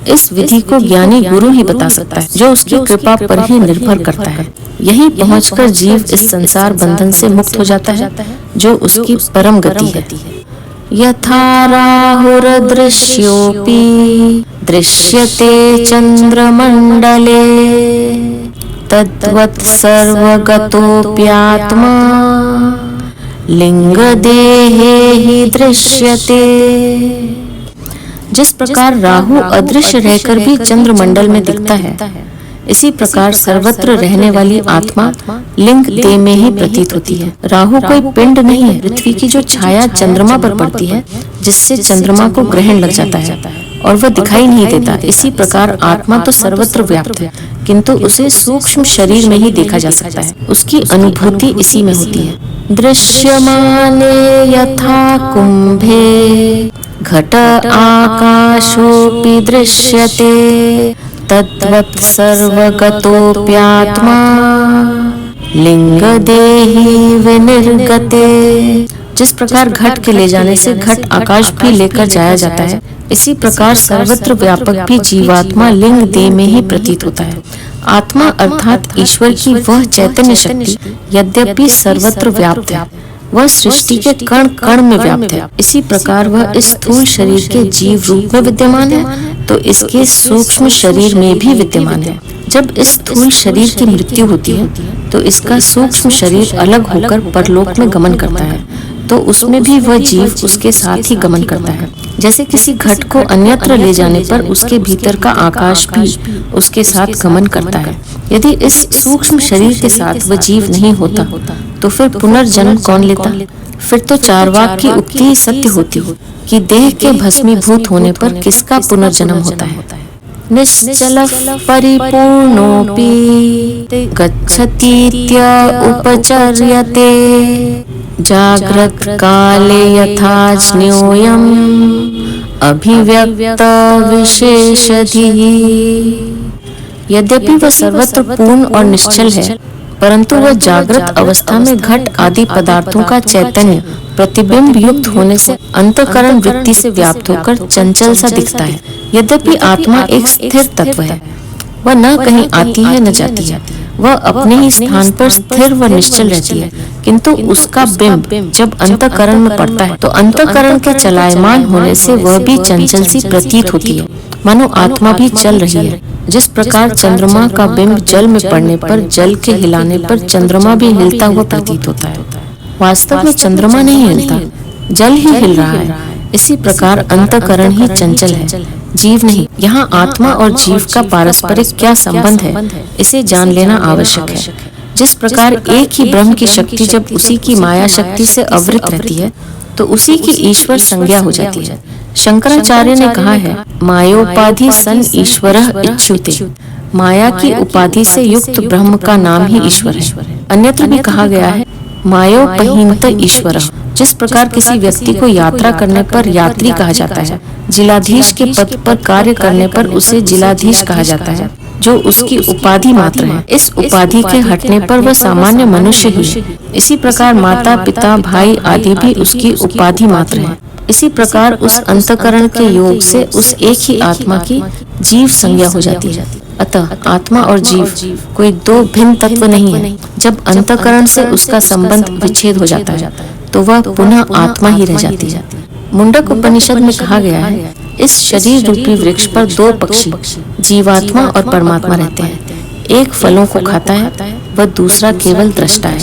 इस विधि को ज्ञानी गुरु ही बता सकता है, जो उसकी कृपा पर ही निर्भर करता है। यही पहुंचकर जीव इस संसार बंधन से मुक्त हो जाता है, जो उसकी परम गति है। यथा राहुरदृश्योऽपि दृश्यते चंद्रमंडले तद्वत् सर्वगतोऽप्यात्मा लिंगदेहे हि दृश्यते। जिस प्रकार राहु अदृश्य रहकर भी चंद्रमंडल में दिखता है, इसी प्रकार सर्वत्र रहने वाली आत्मा लिंग देह में ही प्रतीत होती है। राहु कोई पिंड नहीं है। पृथ्वी की जो छाया चंद्रमा पर पड़ती है, जिससे चंद्रमा को ग्रहण लग जाता है और वह दिखाई नहीं देता, इसी प्रकार आत्मा तो सर्वत्र व्याप्त है, किंतु उसे सूक्ष्म शरीर में ही देखा जा सकता है। उसकी अनुभूति इसी में होती है। दृश्यमाने यथा कुंभे घट आकाशोऽपि दृश्यते तद्वत् सर्वगतोऽप्यात्मा लिंगदेहि विनिर्गते। जिस प्रकार घट के ले जाने से घट आकाश भी लेकर जाया जाता है, इसी प्रकार सर्वत्र व्यापक भी जीवात्मा लिंग देह में ही प्रतीत होता है। आत्मा अर्थात ईश्वर की वह चैतन्य शक्ति यद्यपि सर्वत्र व्याप्त है, वह सृष्टि के कण कण में व्याप्त है। इसी प्रकार वह इस स्थूल शरीर के जीव रूप में विद्यमान है, तो इसके सूक्ष्म शरीर में भी विद्यमान है। जब इस स्थूल शरीर की मृत्यु होती है, तो इसका सूक्ष्म शरीर अलग होकर परलोक में गमन करता है, तो उसमें भी वह जीव उसके साथ ही गमन करता है। जैसे किसी घट को अन्यत्र ले जाने पर उसके भीतर का आकाश भी उसके साथ गमन करता है। यदि इस सूक्ष्म शरीर के साथ वह जीव नहीं होता, तो फिर पुनर्जन्म कौन लेता? फिर तो चार्वाक की उक्ति ही सत्य होती कि देह के भस्मीभूत होने पर किसका पुनर्जन्म होता है। निश्चलः परिपूर्णोऽपि गच्छतीत्य उपचर्यते जाग्रत काले यथा ज्ञोयम् अभिव्यक्त विशेषधिः। यद्यपि वह सर्वत्र पूर्ण और निश्चल है, परंतु वह जागृत अवस्था में घट आदि पदार्थों का चैतन्य प्रतिबिंब युक्त होने से अंतःकरण वृत्ति से व्याप्त होकर चंचल सा दिखता है। यद्यपि आत्मा एक स्थिर तत्व है, वह न कहीं आती है न जाती है, वह अपने ही स्थान पर स्थिर व निश्चल रहती है, किंतु उसका बिंब जब अंतःकरण में पड़ता है, तो अंतःकरण के चलायमान होने से वह भी चंचल सी प्रतीत होती है, मानो आत्मा भी चल रही है। जिस प्रकार चंद्रमा का बिंब जल में पड़ने पर जल के हिलाने पर चंद्रमा भी हिलता हुआ प्रतीत होता है। वास्तव में चंद्रमा नहीं हिलता, जल ही हिल रहा है। इसी प्रकार अंतःकरण ही चंचल है, जीव नहीं। यहाँ आत्मा और जीव का पारस्परिक क्या संबंध है, इसे जान लेना आवश्यक है। जिस प्रकार एक ही ब्रह्म की शक्ति जब उसी की माया शक्ति से आवृत रहती है, तो उसी की ईश्वर संज्ञा हो जाती है। शंकराचार्य ने कहा है, मायोपाधि सन ईश्वरः इच्छुते। माया की उपाधि से युक्त ब्रह्म का नाम ही ईश्वर है। अन्यत्र भी कहा गया है, मायोपहीनत ईश्वरः। जिस प्रकार किसी व्यक्ति को यात्रा करने पर यात्री कहा जाता है, जिलाधीश के पद पर कार्य करने पर उसे जिलाधीश कहा जाता है, जो उसकी उपाधि मात्र है। इस उपाधि के हटने पर वह सामान्य मनुष्य ही है। इसी प्रकार माता पिता भाई आदि भी उसकी उपाधि मात्र है। इसी प्रकार उस अंतःकरण के योग से उस एक ही आत्मा की जीव संज्ञा हो जाती है। अतः आत्मा और जीव कोई दो भिन्न तत्व नहीं है। जब अंतःकरण से उसका संबंध विच्छेद हो जाता है, तो वह पुनः आत्मा ही रह जाती है। मुंडक उपनिषद में कहा गया है, इस शरीर रूपी वृक्ष पर दो पक्षी, जीवात्मा और परमात्मा रहते हैं। एक फलों को खाता है, वह दूसरा केवल दृष्टा है।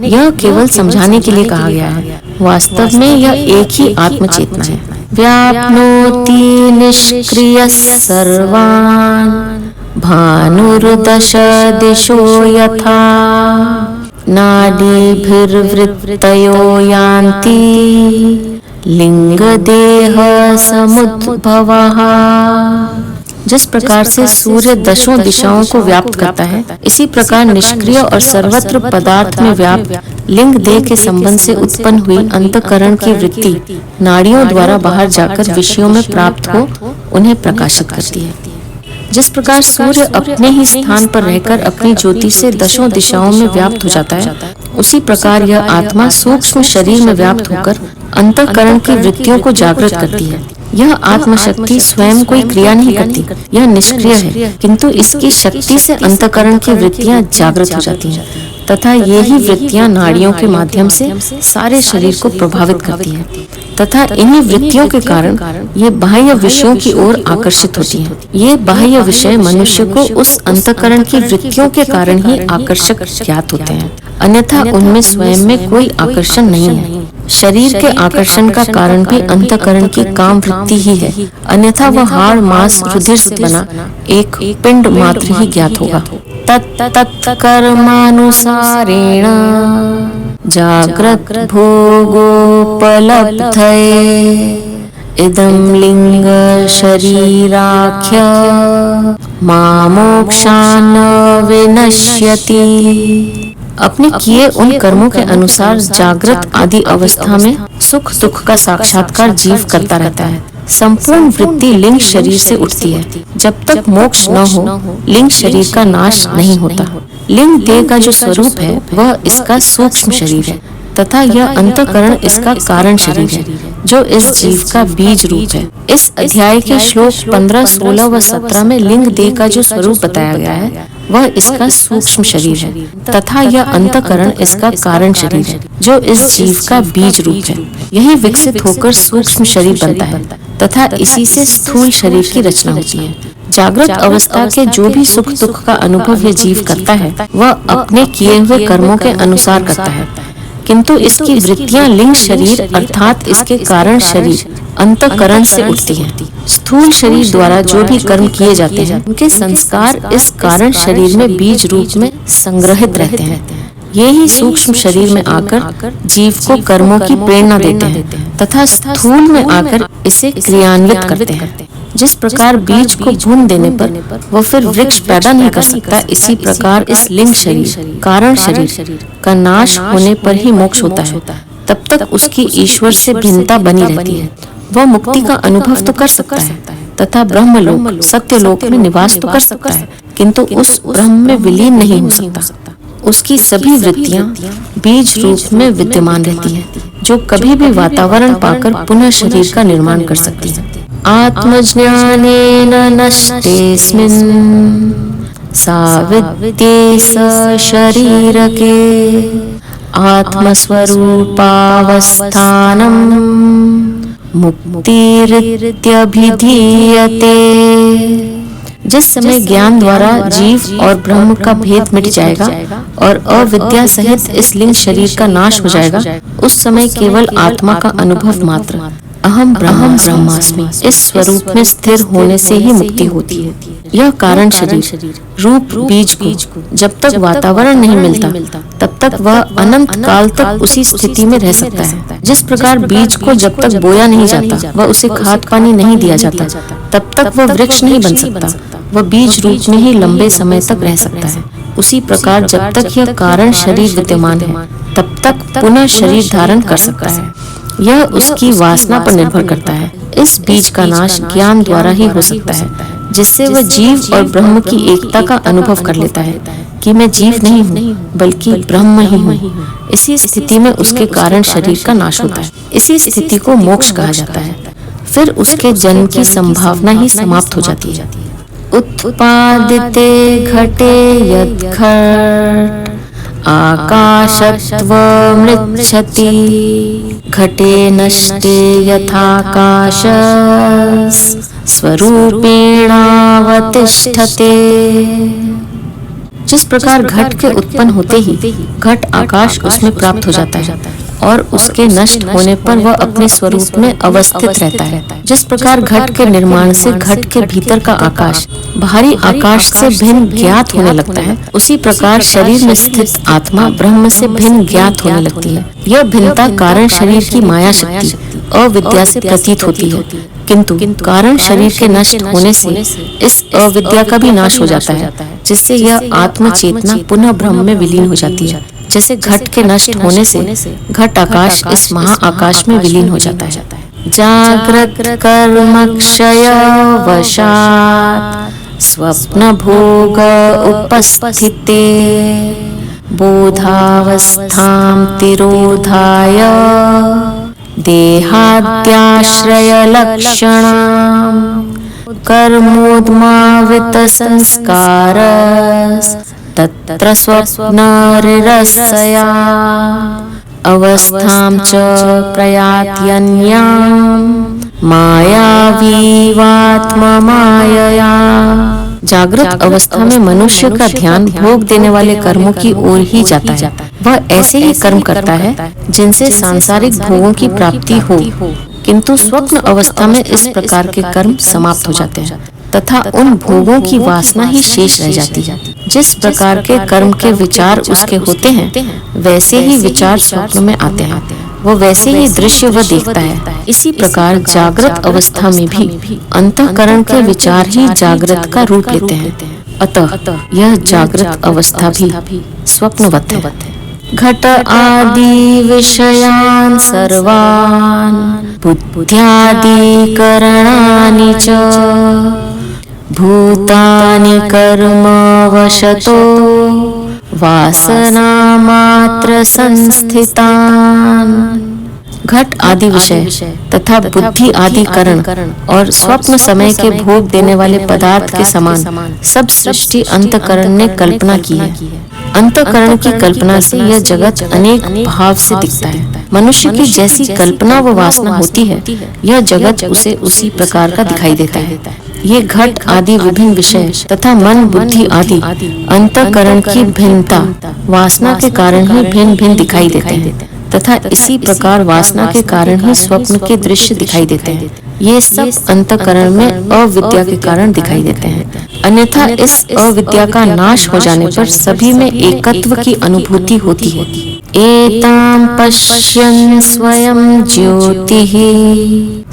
यह केवल समझाने के लिए कहा गया है, वास्तव में यह एक ही आत्म चेतना है। व्याप्नोति निष्क्रियः सर्वान् भानुर्दश दिशो यथा नाडीभिर्वृत्तयो यान्ति लिंगदेह समुद्भवः। जिस प्रकार से सूर्य दशों दिशाओं को व्याप्त करता है, इसी प्रकार निष्क्रिय और सर्वत्र पदार्थ में व्याप्त लिंग देह के संबंध से उत्पन्न हुई अंतःकरण की वृत्ति नाड़ियों द्वारा बाहर जाकर विषयों में प्राप्त हो उन्हें प्रकाशित करती है। जिस प्रकार सूर्य अपने ही स्थान पर रहकर अपनी ज्योति से दशों दिशाओं में व्याप्त हो जाता है, उसी प्रकार यह आत्मा सूक्ष्म शरीर में व्याप्त होकर अंतःकरण की वृत्तियों को जागृत करती है। यह आत्मशक्ति स्वयं कोई क्रिया नहीं करती, यह निष्क्रिय है, किंतु इसकी शक्ति से अंतःकरण की वृत्तियां जागृत हो जाती हैं तथा ये ही वृत्तियां नाड़ियों के माध्यम से सारे शरीर को प्रभावित करती हैं तथा इन्हीं वृत्तियों के कारण ये बाह्य विषयों की ओर आकर्षित होती हैं। ये बाह्य विषय मनुष्य को उस अंतःकरण की वृत्तियों के कारण ही आकर्षक ज्ञात होते हैं, अन्यथा उनमें स्वयं में कोई आकर्षण नहीं है। शरीर के आकर्षण का कारण भी अंतःकरण की काम वृत्ति ही है, अन्यथा वह हाड़ मांस रुधिर से बना एक पिंड मात्र ही ज्ञात होगा। तत् कर्मानुसारेण जाग्रत भोगोपलब्धये इदं लिंग शरीराख्य मामोक्षान् विनश्यति। अपने किए उन कर्मों के अनुसार जागृत आदि अवस्था में सुख दुख का साक्षात्कार जीव करता रहता है। संपूर्ण वृत्ति लिंग शरीर से उठती है। जब तक मोक्ष न हो, लिंग शरीर का नाश नहीं होता। लिंग देह का जो स्वरूप है वह इसका सूक्ष्म शरीर है तथा यह अंतःकरण इसका कारण शरीर है, जो इस जीव का बीज रूप है। इस अध्याय के श्लोक 15, 16 व 17 में लिंग देह का जो स्वरूप बताया गया है वह इसका सूक्ष्म शरीर है तथा यह अंतःकरण इसका कारण शरीर है, जो इस जीव का बीज रूप है। यही विकसित होकर सूक्ष्म शरीर बनता है तथा इसी से स्थूल शरीर की रचना होती है। जागृत अवस्था के जो भी सुख दुख का अनुभव यह जीव करता है वह अपने किए हुए कर्मों के अनुसार करता है, किंतु इसकी वृत्तियां लिंग शरीर अर्थात इसके कारण शरीर अंतःकरण से उठती हैं। स्थूल शरीर द्वारा जो भी कर्म किए जाते हैं उनके संस्कार इस कारण शरीर में बीज रूप में संग्रहित रहते हैं। ये ही सूक्ष्म शरीर में आकर जीव को कर्मों की प्रेरणा देते हैं तथा स्थूल में आकर इसे क्रियान्वित करते हैं। जिस प्रकार बीज को भून देने पर वह फिर वृक्ष पैदा नहीं कर सकता, इसी प्रकार इस लिंग शरीर कारण शरीर का नाश होने पर ही मोक्ष होता है। तब तक उसकी ईश्वर से भिन्नता बनी रहती है। वह मुक्ति का अनुभव तो कर सकता है तथा ब्रह्मलोक सत्यलोक में निवास तो कर सकता है, किंतु उस ब्रह्म में विलीन नहीं हो सकता। उसकी सभी वृत्तियां बीज रूप में विद्यमान रहती हैं, जो कभी भी वातावरण पाकर पुनः शरीर का निर्माण कर सकती है। आत्मज्ञानेन नष्टेस्मिन् साविद्ये स शरीरके आत्मस्वरूपावस्थानं मुक्तिरित्यभिधीयते। जिस समय ज्ञान द्वारा जीव और ब्रह्म का भेद मिट जाएगा और अविद्या सहित इस लिंग शरीर का नाश हो जाएगा, उस समय केवल आत्मा का अनुभव मात्र अहम ब्रह्मास्मि इस स्वरूप में स्थिर होने से ही मुक्ति होती है। यह कारण शरीर रूप बीज को जब तक वातावरण नहीं मिलता तब तक वह अनंत काल तक उसी स्थिति में रह सकता है। जिस प्रकार बीज को जब तक बोया नहीं जाता, वह उसे खाद पानी नहीं दिया जाता, तब तक वह वृक्ष नहीं बन सकता। वह बीज रूप में ही लंबे समय तक रह सकता है। उसी प्रकार जब तक यह कारण शरीर विद्यमान है तब तक पुनः शरीर धारण कर सकता है। यह उसकी वासना पर निर्भर करता है। इस बीज का नाश ज्ञान द्वारा ही हो सकता है, जिससे वह जीव और ब्रह्म की एकता का अनुभव कर लेता है कि मैं जीव नहीं हूँ बल्कि ब्रह्म ही हूँ। इसी स्थिति में उसके कारण शरीर का नाश होता है। इसी स्थिति को मोक्ष कहा जाता है। फिर उसके जन्म की संभावना ही समाप्त हो जाती है। उत्पादिते घटे यद् घट आकाशत्वमृच्छति घटे नष्टे यथाकाश स्वरूपेणावतिष्ठते। जिस प्रकार घट के उत्पन्न होते ही घट आकाश उसमें प्राप्त हो जाता है और उसके नष्ट होने पर वह अपने स्वरूप में अवस्थित रहता है। जिस प्रकार घट के निर्माण से घट के भीतर का आकाश बाहरी आकाश से भिन्न ज्ञात होने लगता है, उसी प्रकार शरीर में स्थित आत्मा ब्रह्म से भिन्न ज्ञात होने लगती है। यह भिन्नता कारण शरीर की माया शक्ति अविद्या से प्रतीत होती है, किंतु कारण शरीर के नष्ट होने से इस अविद्या का भी नाश हो जाता है, जिससे यह आत्म चेतना पुनः ब्रह्म में विलीन हो जाती है। जैसे घट के नष्ट होने से घट आकाश इस महा आकाश में विलीन हो जाता है। जागृत कर्म क्षय वशात् स्वप्न भोग उपस्थिते बोधावस्थां तिरोधाय देहाद्याश्रय लक्षणाम् कर्मोद्मावित संस्कार तत्र स्वप्नरिरसया अवस्थां च प्रयात्यन्यां मायावीवात्ममायया। जागृत अवस्था में मनुष्य का ध्यान भोग देने वाले कर्मों की ओर ही जाता है। वह ऐसे ही कर्म करता है जिनसे सांसारिक भोगों की प्राप्ति हो, किंतु स्वप्न अवस्था में इस प्रकार के कर्म समाप्त हो जाते हैं तथा उन भोगों की वासना ही शेष रह जाती है। जिस प्रकार के कर्म के विचार उसके होते हैं, वैसे ही विचार स्वप्न में आते हैं। वो वैसे ही दृश्य वह देखता है। इसी प्रकार जागृत अवस्था में भी अंतःकरण के विचार ही जागृत का रूप लेते हैं। अतः यह जागृत अवस्था भी स्वप्नवत है। घट आदि विषयान् सर्वान् बुद्ध्यादि करणानि च भूतानि कर्म वशतो वासना मात्र संस्थितान्। घट आदि विषय तथा बुद्धि आदि करण और स्वप्न समय के भोग देने वाले पदार्थ के समान सब सृष्टि अंतःकरण ने कल्पना की है। अंतःकरण की कल्पना से यह जगत अनेक भाव से दिखता है। मनुष्य की जैसी कल्पना व वासना होती है, यह जगत उसे उसी प्रकार का दिखाई देता है। ये घट आदि विभिन्न विषय तथा मन बुद्धि आदि अंतःकरण की भिन्नता वासना के कारण ही भिन्न भिन्न दिखाई देते हैं तथा इसी प्रकार वासना के कारण ही स्वप्न के दृश्य दिखाई देते हैं। ये सब अंतःकरण में अविद्या के कारण दिखाई देते हैं। अन्यथा इस अविद्या का नाश हो जाने पर सभी में एकत्व की अनुभूति होती है। एतां पश्यन् स्वयं ज्योतिः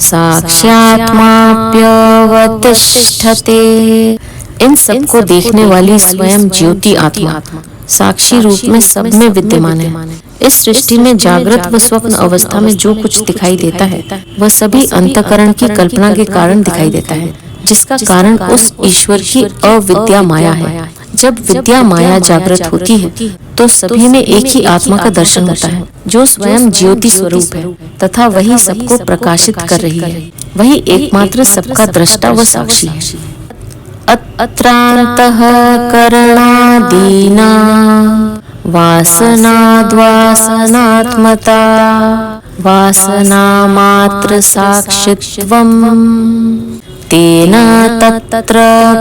साक्ष्यात्माप्यवतिष्ठते। इन सबको देखने वाली स्वयं ज्योति आत्मा साक्षी रूप में सब में विद्यमान है। इस सृष्टि में जागृत व स्वप्न अवस्था में जो कुछ दिखाई देता है वह सभी अंतःकरण की कल्पना के कारण दिखाई देता है, जिसका कारण उस ईश्वर की अविद्या माया है। जब विद्या माया जागृत होती है तो सभी में एक ही आत्मा का दर्शन होता है, जो स्वयं ज्योति स्वरूप है तथा वही सबको प्रकाशित कर रही है। वही एकमात्र सबका दृष्टा व साक्षी है। अत्रान्तः करणादीना वासनाद्वासनात्मता वासना मात्र साक्षित्वम् तेन तत्र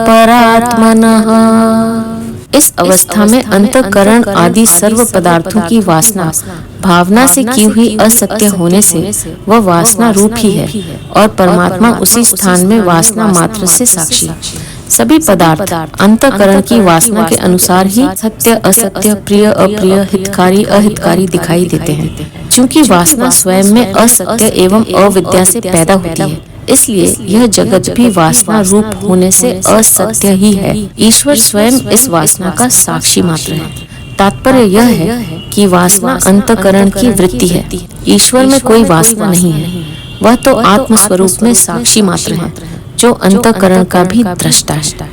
परात्मनः। इस अवस्था में अंतःकरण आदि सर्व पदार्थों की वासना भावना से की हुई असत्य होने से वह वासना रूप ही है और परमात्मा उसी स्थान में वासना मात्र से साक्षी। सभी पदार्थ अंतःकरण की वासना के अनुसार ही सत्य असत्य प्रिय अप्रिय हितकारी अहितकारी दिखाई देते हैं। क्योंकि वासना स्वयं में असत्य एवं अविद्या से पैदा होती है, इसलिए यह जगत भी वासना रूप होने से असत्य ही है। ईश्वर स्वयं इस वासना का साक्षी मात्र है। तात्पर्य यह है कि वासना अंतःकरण की वृत्ति है, ईश्वर में कोई वासना नहीं है। वह तो आत्म स्वरूप में साक्षी मात्र है, जो अंतःकरण का भी दृष्टा है।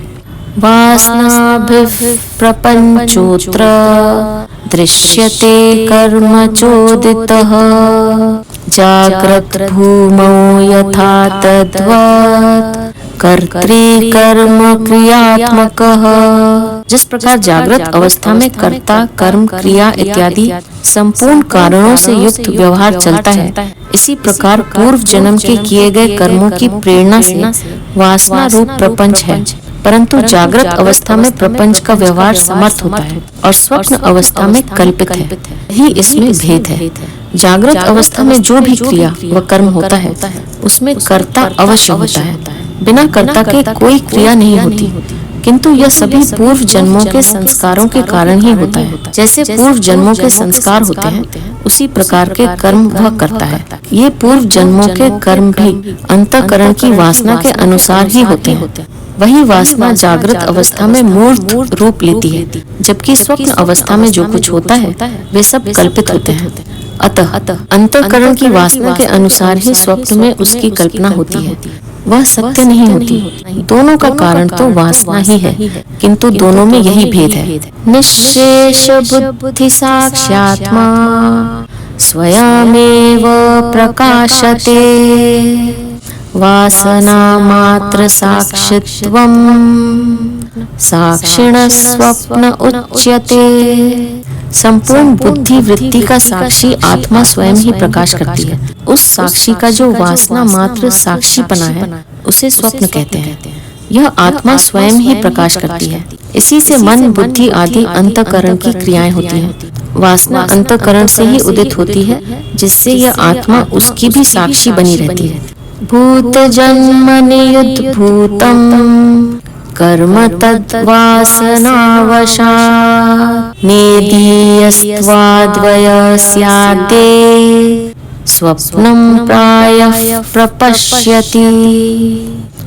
वासनाभिः प्रपंचोऽत्र दृश्यते कर्म चोदितः जाग्रत भूमौ यथा तद्वत् कर्तृ कर्म क्रियात्मकः। जिस प्रकार जागृत अवस्था में कर्ता, कर्म, क्रिया इत्यादि संपूर्ण कारणों से युक्त व्यवहार चलता है, इसी प्रकार पूर्व जन्म के किए गए कर्मों की प्रेरणा से वासना रूप प्रपंच है। परंतु जागृत अवस्था में प्रपंच का व्यवहार समर्थ होता है और स्वप्न अवस्था में कल्पित है। यही इसमें भेद है। जागृत अवस्था में जो भी क्रिया व कर्म होता है उसमें कर्ता अवश्य होता है। बिना कर्ता के कोई क्रिया नहीं होती, किंतु यह सभी पूर्व जन्मों के संस्कारों के कारण ही होता है। जैसे पूर्व जन्मों के संस्कार होते हैं, उसी प्रकार के कर्म वह करता है। ये पूर्व जन्मों के कर्म भी अंतःकरण की वासना के अनुसार ही होते हैं। वही वासना जागृत अवस्था में मूर्त रूप लेती है, जबकि स्वप्न अवस्था में जो कुछ होता है वे सब कल्पित होते हैं। अतः अंतःकरण की वासना के अनुसार ही स्वप्न में उसकी कल्पना होती है, वह सत्य नहीं होती। दोनों का कारण तो वासना ही है, किंतु दोनों में यही भेद है। निश्शेष बुद्धि साक्ष्यात्मा स्वयमेव प्रकाशते, वासना मात्र साक्षित्वम् साक्षिणः स्वप्न उच्यते। संपूर्ण बुद्धि वृत्ति का साक्षी आत्मा स्वयं ही प्रकाश करती है। उस साक्षी का जो वासना मात्र साक्षीपना है उसे स्वप्न कहते हैं। यह आत्मा स्वयं ही प्रकाश करती है। इसी से मन, बुद्धि आदि अंतःकरण की क्रियाएं होती हैं। वासना अंतःकरण से ही उदित होती है, जिससे यह आत्मा उसकी भी साक्षी बनी रहती है। भूत जन्म नियुद्भूतम् कर्म तद्वासनावशात् नेदीयस्त्वाद्वयस्याद्ये स्वप्नं प्रायः प्रपश्यति।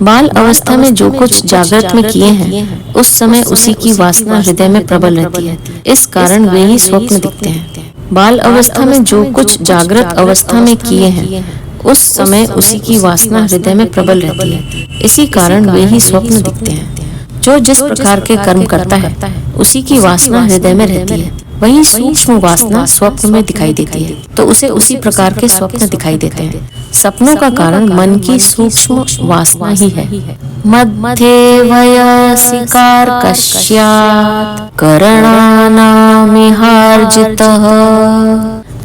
बाल अवस्था में जो कुछ जागृत में किए हैं, उस समय उसी की वासना हृदय में प्रबल रहती है। इस कारण वे ही स्वप्न दिखते हैं। बाल अवस्था में जो कुछ जागृत अवस्था में किए हैं, उस समय उसी की वासना हृदय में प्रबल रहती है। इसी कारण वे ही स्वप्न दिखते हैं। जो जिस प्रकार के कर्म करता है, उसी की वासना हृदय में रहती है। वही सूक्ष्म वासना स्वप्न में दिखाई देती है, तो उसे उसी प्रकार के स्वप्न दिखाई देते हैं। सपनों का कारण मन की सूक्ष्म वासना ही है। मध्ये वयसि कार्कस्यात् करणानामिहार्जितः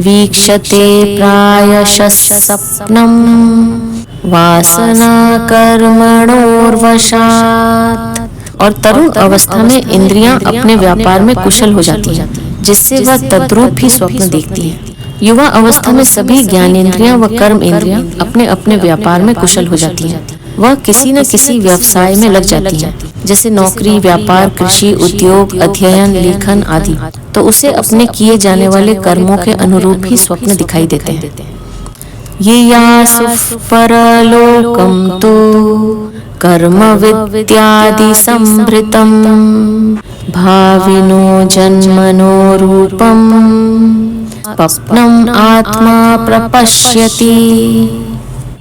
वीक्षते प्रायशः सपनम् वासना कर्मणोर्वशात्। और तरुण अवस्था में इंद्रियां अपने व्यापार में कुशल हो जाती हैं, जिससे वह तद्रूप ही स्वप्न देखती है। युवा अवस्था में सभी ज्ञानेंद्रियां व कर्म इंद्रियां अपने अपने व्यापार में कुशल हो जाती हैं। वह किसी न किसी व्यवसाय में लग जाती है, जैसे नौकरी, व्यापार, कृषि, उद्योग, अध्ययन, लेखन आदि। तो उसे अपने किए जाने वाले कर्मों के अनुरूप ही स्वप्न दिखाई देते हैं। ये यासु परलोकम तो कर्म विद्यादि संभृतम भाविनो जन्मनो रूपम स्वप्नम आत्मा प्रपश्यति।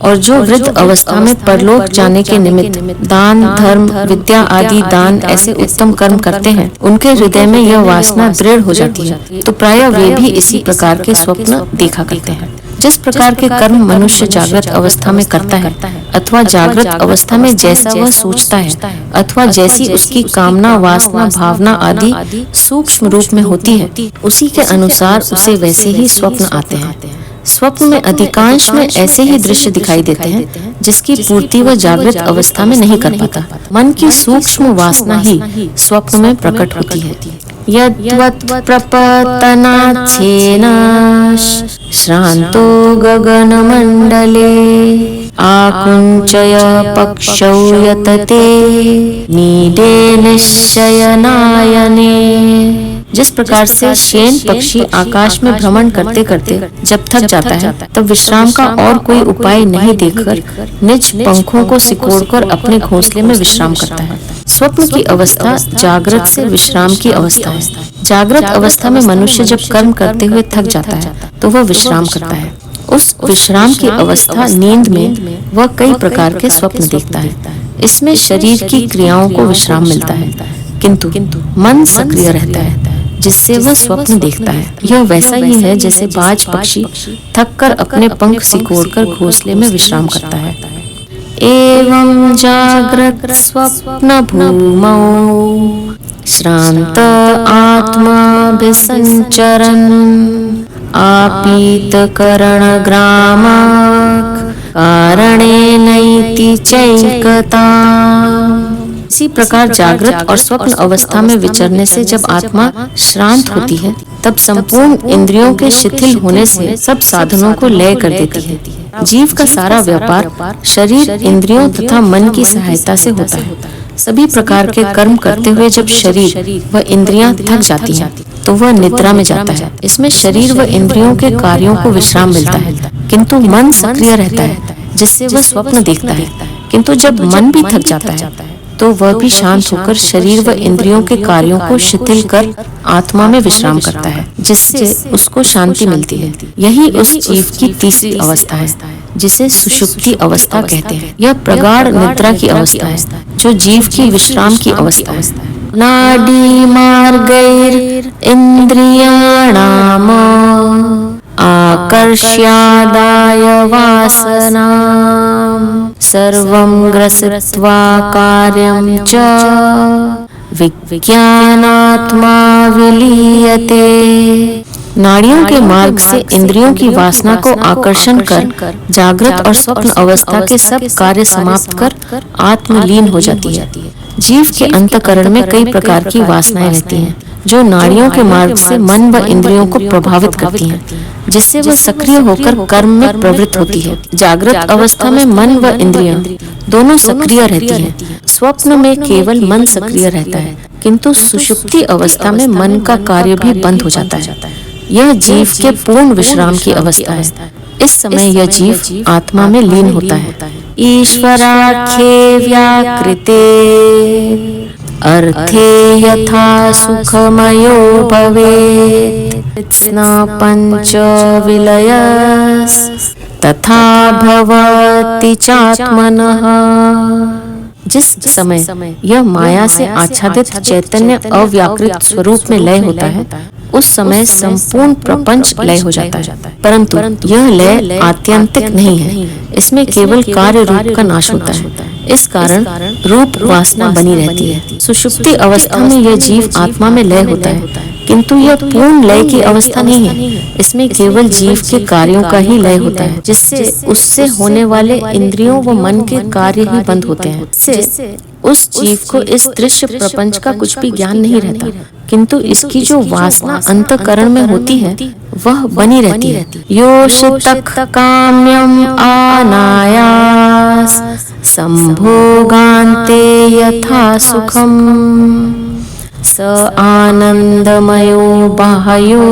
और जो वृद्ध अवस्था में परलोक जाने के निमित्त दान, धर्म, विद्या आदि दान ऐसे उत्तम कर्म करते हैं, उनके हृदय में यह वासना दृढ़ हो जाती है, तो प्रायः वे भी इसी प्रकार के स्वप्न देखा करते हैं। जिस प्रकार के कर्म मनुष्य जागृत अवस्था में करता है, अथवा जागृत अवस्था में जैसा वह सोचता है, अथवा जैसी उसकी कामना, वासना, भावना आदि सूक्ष्म रूप में होती है, उसी के अनुसार उसे वैसे ही स्वप्न आते हैं। स्वप्न में अधिकांश में ऐसे ही दृश्य दिखाई देते हैं, जिसकी पूर्ति वह जागृत अवस्था में नहीं कर पाता। मन की सूक्ष्म वासना ही स्वप्न में प्रकट होती है। यद्वत् प्रपतनाच्छेन श्रान्तो गगनमण्डले आकुञ्चय पक्षौ यतते नीडे निश्चयनायने। जिस प्रकार से शेन पक्षी आकाश में भ्रमण करते करते जब थक जाता है, तब विश्राम का और कोई उपाय नहीं देखकर निज पंखों को सिकोड़कर अपने घोंसले में विश्राम करता है। स्वप्न की अवस्था जागृत से विश्राम की अवस्था है। जागृत अवस्था में मनुष्य जब कर्म करते हुए थक जाता है, तो वह विश्राम करता है। उस विश्राम की अवस्था नींद में वह कई प्रकार के स्वप्न देखता है। इसमें शरीर की क्रियाओं को विश्राम मिलता है, किंतु मन सक्रिय रहता है, जिससे वह स्वप्न देखता है। यह वैसा ही है जैसे बाज पक्षी थककर अपने पंख सिकोड़कर घोंसले में विश्राम करता है। एवं जाग्रत् स्वप्न भूमौ श्रान्त आत्माभिसञ्चरन् आपीत करण ग्रामक कारणे नैति चैकता। इसी प्रकार जागृत और स्वप्न अवस्था में विचरने से जब आत्मा श्रांत होती है तब संपूर्ण इंद्रियों के शिथिल होने से सब साधनों को लय कर देती है। जीव का सारा व्यापार शरीर, इंद्रियों तथा मन की सहायता से होता है। सभी प्रकार के कर्म करते हुए जब शरीर व इंद्रियां थक जाती हैं तो वह निद्रा में जाता है। इसमें शरीर व इंद्रियों के कार्यों को विश्राम मिलता है, किंतु मन सक्रिय रहता है जिससे वह स्वप्न देखता है। किंतु जब मन भी थक जाता है तो वह भी शांत होकर शरीर व इंद्रियों के कार्यों को शिथिल कर आत्मा में विश्राम करता है, जिससे उसको शांति मिलती है। यही उस जीव की तीसरी अवस्था है जिसे सुषुप्ति अवस्था कहते हैं। यह प्रगाढ़ निद्रा की अवस्था है जो जीव की विश्राम की अवस्था है। नाडी मार्गैर इंद्रियाणाम आकर्ष्यादाय वासना सर्वं ग्रसित्वा कार्यं च विज्ञानात्मा विलीयते। नाड़ियों के मार्ग से इंद्रियों की वासना को आकर्षण कर जागृत और स्वप्न अवस्था के सब कार्य समाप्त कर आत्मलीन हो जाती है। जीव के अंतःकरण में कई प्रकार की वासनाएं रहती हैं जो नाड़ियों के मार्ग से मन व इंद्रियों को प्रभावित करती हैं, जिससे वह सक्रिय होकर कर्म में प्रवृत्त होती है। जागृत अवस्था में मन व इंद्रियां दोनों सक्रिय रहती हैं। स्वप्न में केवल मन सक्रिय रहता है, किंतु सुषुप्ति अवस्था में मन का कार्य भी बंद हो जाता है। यह जीव के पूर्ण विश्राम की अवस्था है। इस समय यह जीव आत्मा में लीन होता है। ईश्वराख्ये व्याकृते अर्थे यथा सुखमयो भवेत् स्न पंच विलयस् तथा भवति चात्मनः। जिस समय यह माया से आच्छादित चैतन्य अव्याकृत स्वरूप में लय होता है उस समय संपूर्ण प्रपंच लय हो जाता है, परंतु यह लय आत्यंतिक नहीं है। इसमें केवल कार्य रूप का नाश होता है। इस कारण रूप वासना बनी रहती है। सुषुप्ति अवस्था में यह जीव आत्मा में लय होता है, किंतु यह पूर्ण लय की अवस्था नहीं है। इसमें केवल जीव के कार्यों का ही लय होता है, जिससे उससे होने वाले इंद्रियों व मन के कार्य ही बंद होते हैं। इससे उस जीव को इस दृश्य प्रपंच का कुछ भी ज्ञान नहीं रहता, किंतु इसकी जो वासना अंतःकरण में होती है वह बनी रहती है। योषितः काम्यम अनायास संभोगान्ते यथा सुखम स आनंदमयो बाह्यो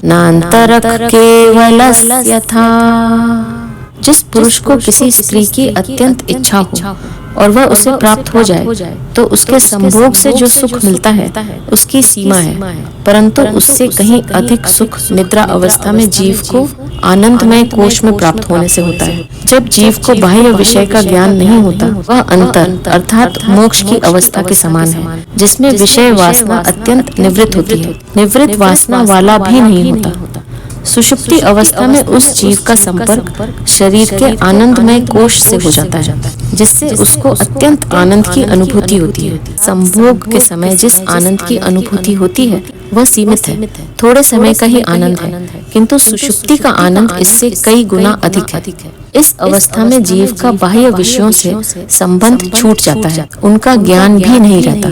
नान्तरक केवलस्यथा। जिस पुरुष को किसी स्त्री की अत्यंत इच्छा हो और वह उसे प्राप्त हो जाए तो उसके संभोग से जो सुख मिलता है उसकी सीमा है, परंतु उससे कहीं अधिक सुख निद्रा अवस्था में जीव को आनंदमय कोश में प्राप्त होने से होता है। जब जीव को बाह्य विषय का ज्ञान नहीं होता वह अंतर अर्थात मोक्ष की अवस्था के समान है, जिसमें विषय वासना अत्यंत निवृत्त होती है। निवृत्त वासना वाला भी नहीं होता। सुषुप्ति अवस्था में उस जीव का संपर्क शरीर के आनंदमय कोश से हो जाता है, जिससे उसको अत्यंत आनंद की अनुभूति होती है। संभोग के समय जिस आनंद की अनुभूति होती है वह सीमित है, थोड़े समय का ही आनंद है, किंतु सुषुप्ति का आनंद इससे कई गुना अधिक है। इस अवस्था में जीव का बाह्य विषयों से संबंध छूट जाता है, उनका ज्ञान भी नहीं रहता।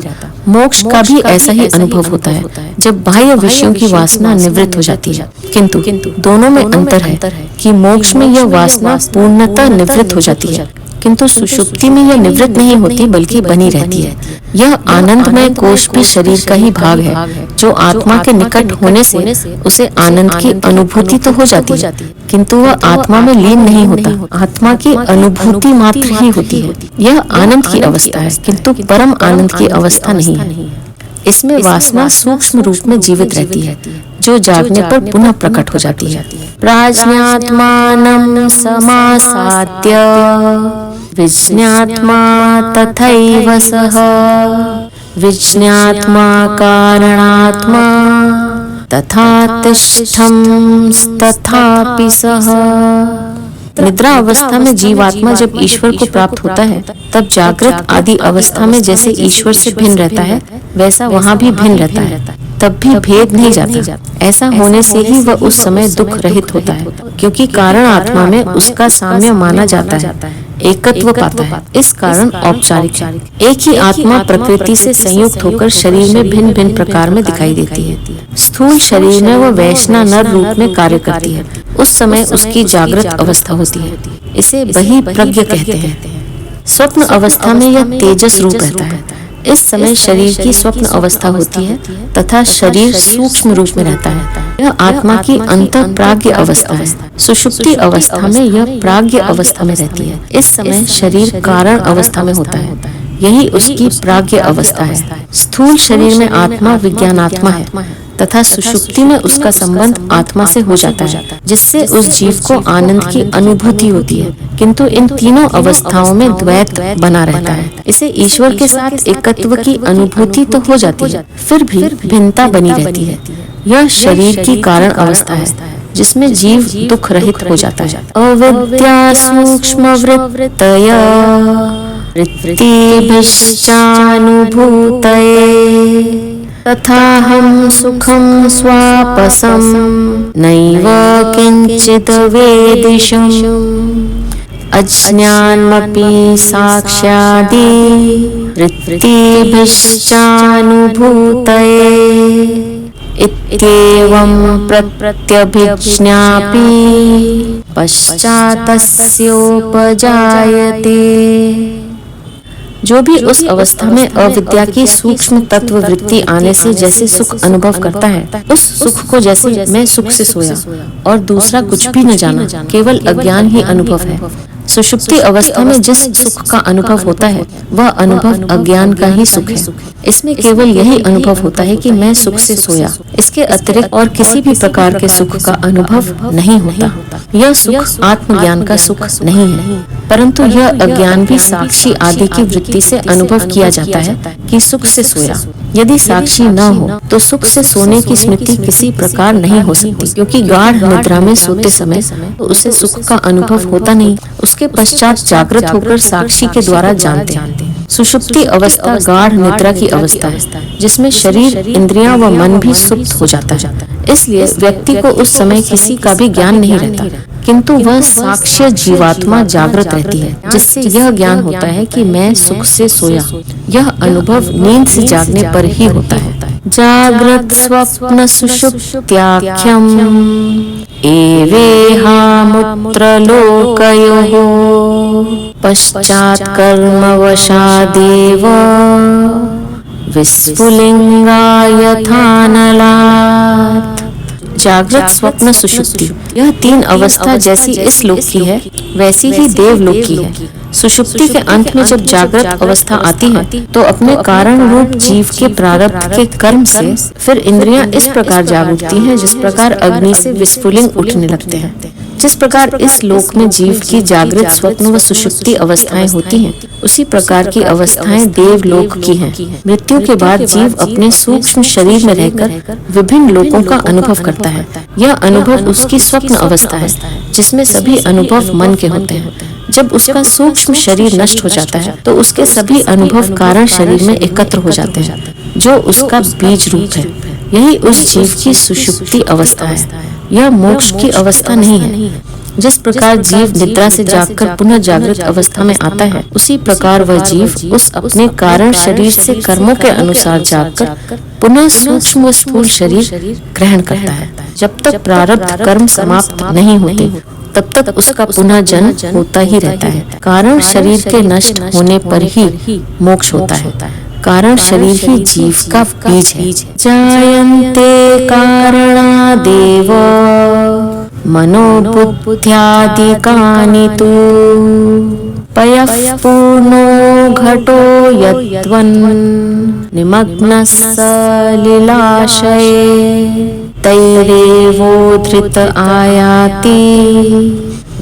मोक्ष का भी ऐसा ही अनुभव होता है जब बाह्य विषयों की वासना निवृत्त हो जाती है, किंतु दोनों में अंतर है कि मोक्ष में यह वासना पूर्णतः निवृत्त हो जाती है, किंतु सुषुप्ति में यह निवृत्त नहीं होती बल्कि बनी रहती है। यह आनंदमय कोश भी शरीर का ही भाग है, जो आत्मा के निकट होने से उसे आनंद की अनुभूति तो हो जाती है, किंतु वह आत्मा में लीन नहीं होता, आत्मा की अनुभूति मात्र ही होती है। यह आनंद की अवस्था है, किंतु परम आनंद की अवस्था नहीं है। इसमें वासना सूक्ष्म रूप में जीवित रहती है, जो जागने पर पुनः प्रकट हो जाती है। प्राज्ञात्मानं समासाद्य विज्ञात्मा तथैव सः विज्ञात्मा कारणात्मा तथा तिष्ठं तथापि सः। निद्रा अवस्था में जीवात्मा जब ईश्वर को प्राप्त होता है, तब जागृत आदि अवस्था में जैसे ईश्वर से भिन्न रहता है, वैसा वहाँ भी भिन्न रहता है, तब भी भेद नहीं जाता। ऐसा होने से ही वह उस समय दुख रहित होता है, क्योंकि कारण आत्मा में उसका साम्य माना जाता है, एकत्व पाता है। इस कारण औपचारिक है। एक ही आत्मा प्रकृति से संयुक्त होकर शरीर में भिन्न भिन्न प्रकार में दिखाई देती है। स्थूल शरीर में वह वैष्णव नर रूप में कार्य करती है। उस समय उसकी जागृत अवस्था होती है। इसे बही प्रज्ञ कहते हैं। स्वप्न अवस्था में यह तेजस रूप रहता है। इस समय शरीर की स्वप्न अवस्था होती है तथा शरीर सूक्ष्म रूप में रहता है। यह आत्मा की अंतर प्राज्ञ अवस्था है। सुषुप्ति अवस्था में यह प्राज्ञ अवस्था में रहती है। इस समय शरीर कारण अवस्था में होता है। यही उसकी प्राज्ञ अवस्था है। स्थूल शरीर में आत्मा विज्ञानात्मा है तथा सुषुप्ति में उसका संबंध आत्मा से हो जाता है, जिससे उस जीव को आनंद की अनुभूति होती है। किंतु इन तीनों अवस्थाओं में द्वैत बना रहता है। इसे ईश्वर के साथ एकत्व की अनुभूति तो हो जाती है, फिर भी भिन्नता बनी रहती है। यह शरीर की कारण अवस्था है, जिसमें जीव दुख रहित हो जाता है। अविद्या सूक्ष्म वृत्तय वृत्तिभिश्चानुभूतये तथा हम सुखम स्वापसम नैव किंचित वेदिशम अज्ञानमपि साक्ष्यादि वृत्तिभिश्चानुभूतये इत्येवं प्रत्यभिज्ञापि पश्चातस्योपजायते। जो भी उस अवस्था में अविद्या की सूक्ष्म तत्व वृत्ति आने से जैसे सुख अनुभव करता है, उस सुख को जैसे मैं सुख से सोया और दूसरा कुछ भी न जाना, केवल अज्ञान ही अनुभव है। सुषुप्ति अवस्था में जिस सुख का अनुभव होता है, वह अनुभव अज्ञान का ही सुख है। इसमें केवल यही अनुभव होता है कि मैं सुख से सोया। इसके अतिरिक्त और किसी भी प्रकार के सुख का अनुभव नहीं होता। यह सुख आत्मज्ञान का सुख नहीं है, परंतु यह अज्ञान भी साक्षी आदि की वृत्ति से अनुभव किया जाता है कि सुख से सोया। यदि साक्षी न हो तो सुख से सोने की स्मृति किसी प्रकार नहीं हो सकती, क्योंकि गाढ़ निद्रा में सोते समय तो उसे सुख का अनुभव होता नहीं। उसके पश्चात जागृत होकर साक्षी के द्वारा जानते हैं। सुषुप्ति अवस्था गाढ़ निद्रा की अवस्था है, जिसमें शरीर, इंद्रियां व मन भी सुप्त हो जाता है। इसलिए व्यक्ति को उस समय किसी का भी ज्ञान नहीं रहता, किंतु वह साक्ष्य जीवात्मा जागृत रहती है, जिससे यह ज्ञान होता है कि मैं सुख से सोया। यह अनुभव नींद से जागने पर ही होता है। जागृत स्वप्न सुषुप्त्याख्यम एवेहामुत्र लोकयोः पश्चात् कर्मवशादेव विस्फुलिंगायथानलात्। जागृत, स्वप्न, सुषुप्ति, यह तीन अवस्था जैसी इस लोक की है, वैसी ही देवलोक की है। सुषुप्ति के अंत में जब जागृत अवस्था आती है, तो अपने कारण रूप जीव के प्रारब्ध के कर्म से फिर इंद्रियां इस प्रकार जाग उठती हैं, जिस प्रकार अग्नि से विस्फुलिंग उठने लगते हैं। जिस प्रकार इस लोक में जीव की जागृत, स्वप्न व सुषुप्ति अवस्थाएं होती हैं, उसी प्रकार की अवस्थाएं देवलोक की हैं। मृत्यु के बाद जीव अपने सूक्ष्म शरीर में रहकर विभिन्न लोकों का अनुभव करता है। यह अनुभव उसकी स्वप्न अवस्था है, जिसमें सभी अनुभव मन के होते हैं। जब उसका सूक्ष्म शरीर नष्ट हो जाता है, तो उसके सभी अनुभव कारण शरीर में एकत्र हो जाते हैं, जो उसका बीज रूप है। यही उस जीव की सुषुप्ति अवस्था है। यह मोक्ष की अवस्था नहीं है। जिस प्रकार जीव निद्रा से जागकर पुनः जागृत अवस्था में आता है, उसी प्रकार वह जीव उस अपने कारण शरीर से कर्मों के अनुसार जागकर पुनः सूक्ष्म व स्थूल शरीर ग्रहण करता है। जब तक प्रारब्ध कर्म समाप्त नहीं होते, तब तक उसका पुनः जन्म होता ही रहता है। कारण शरीर के नष्ट होने पर ही मोक्ष होता है। कारण शरीर ही जीव का बीज है। जायन्ते कारणादेव मनोबुद्ध्यादिकानि तु पयः पूर्णो घटो यद्वन् निमग्नः सलिलाशये तैरेवोद्धृत आयाति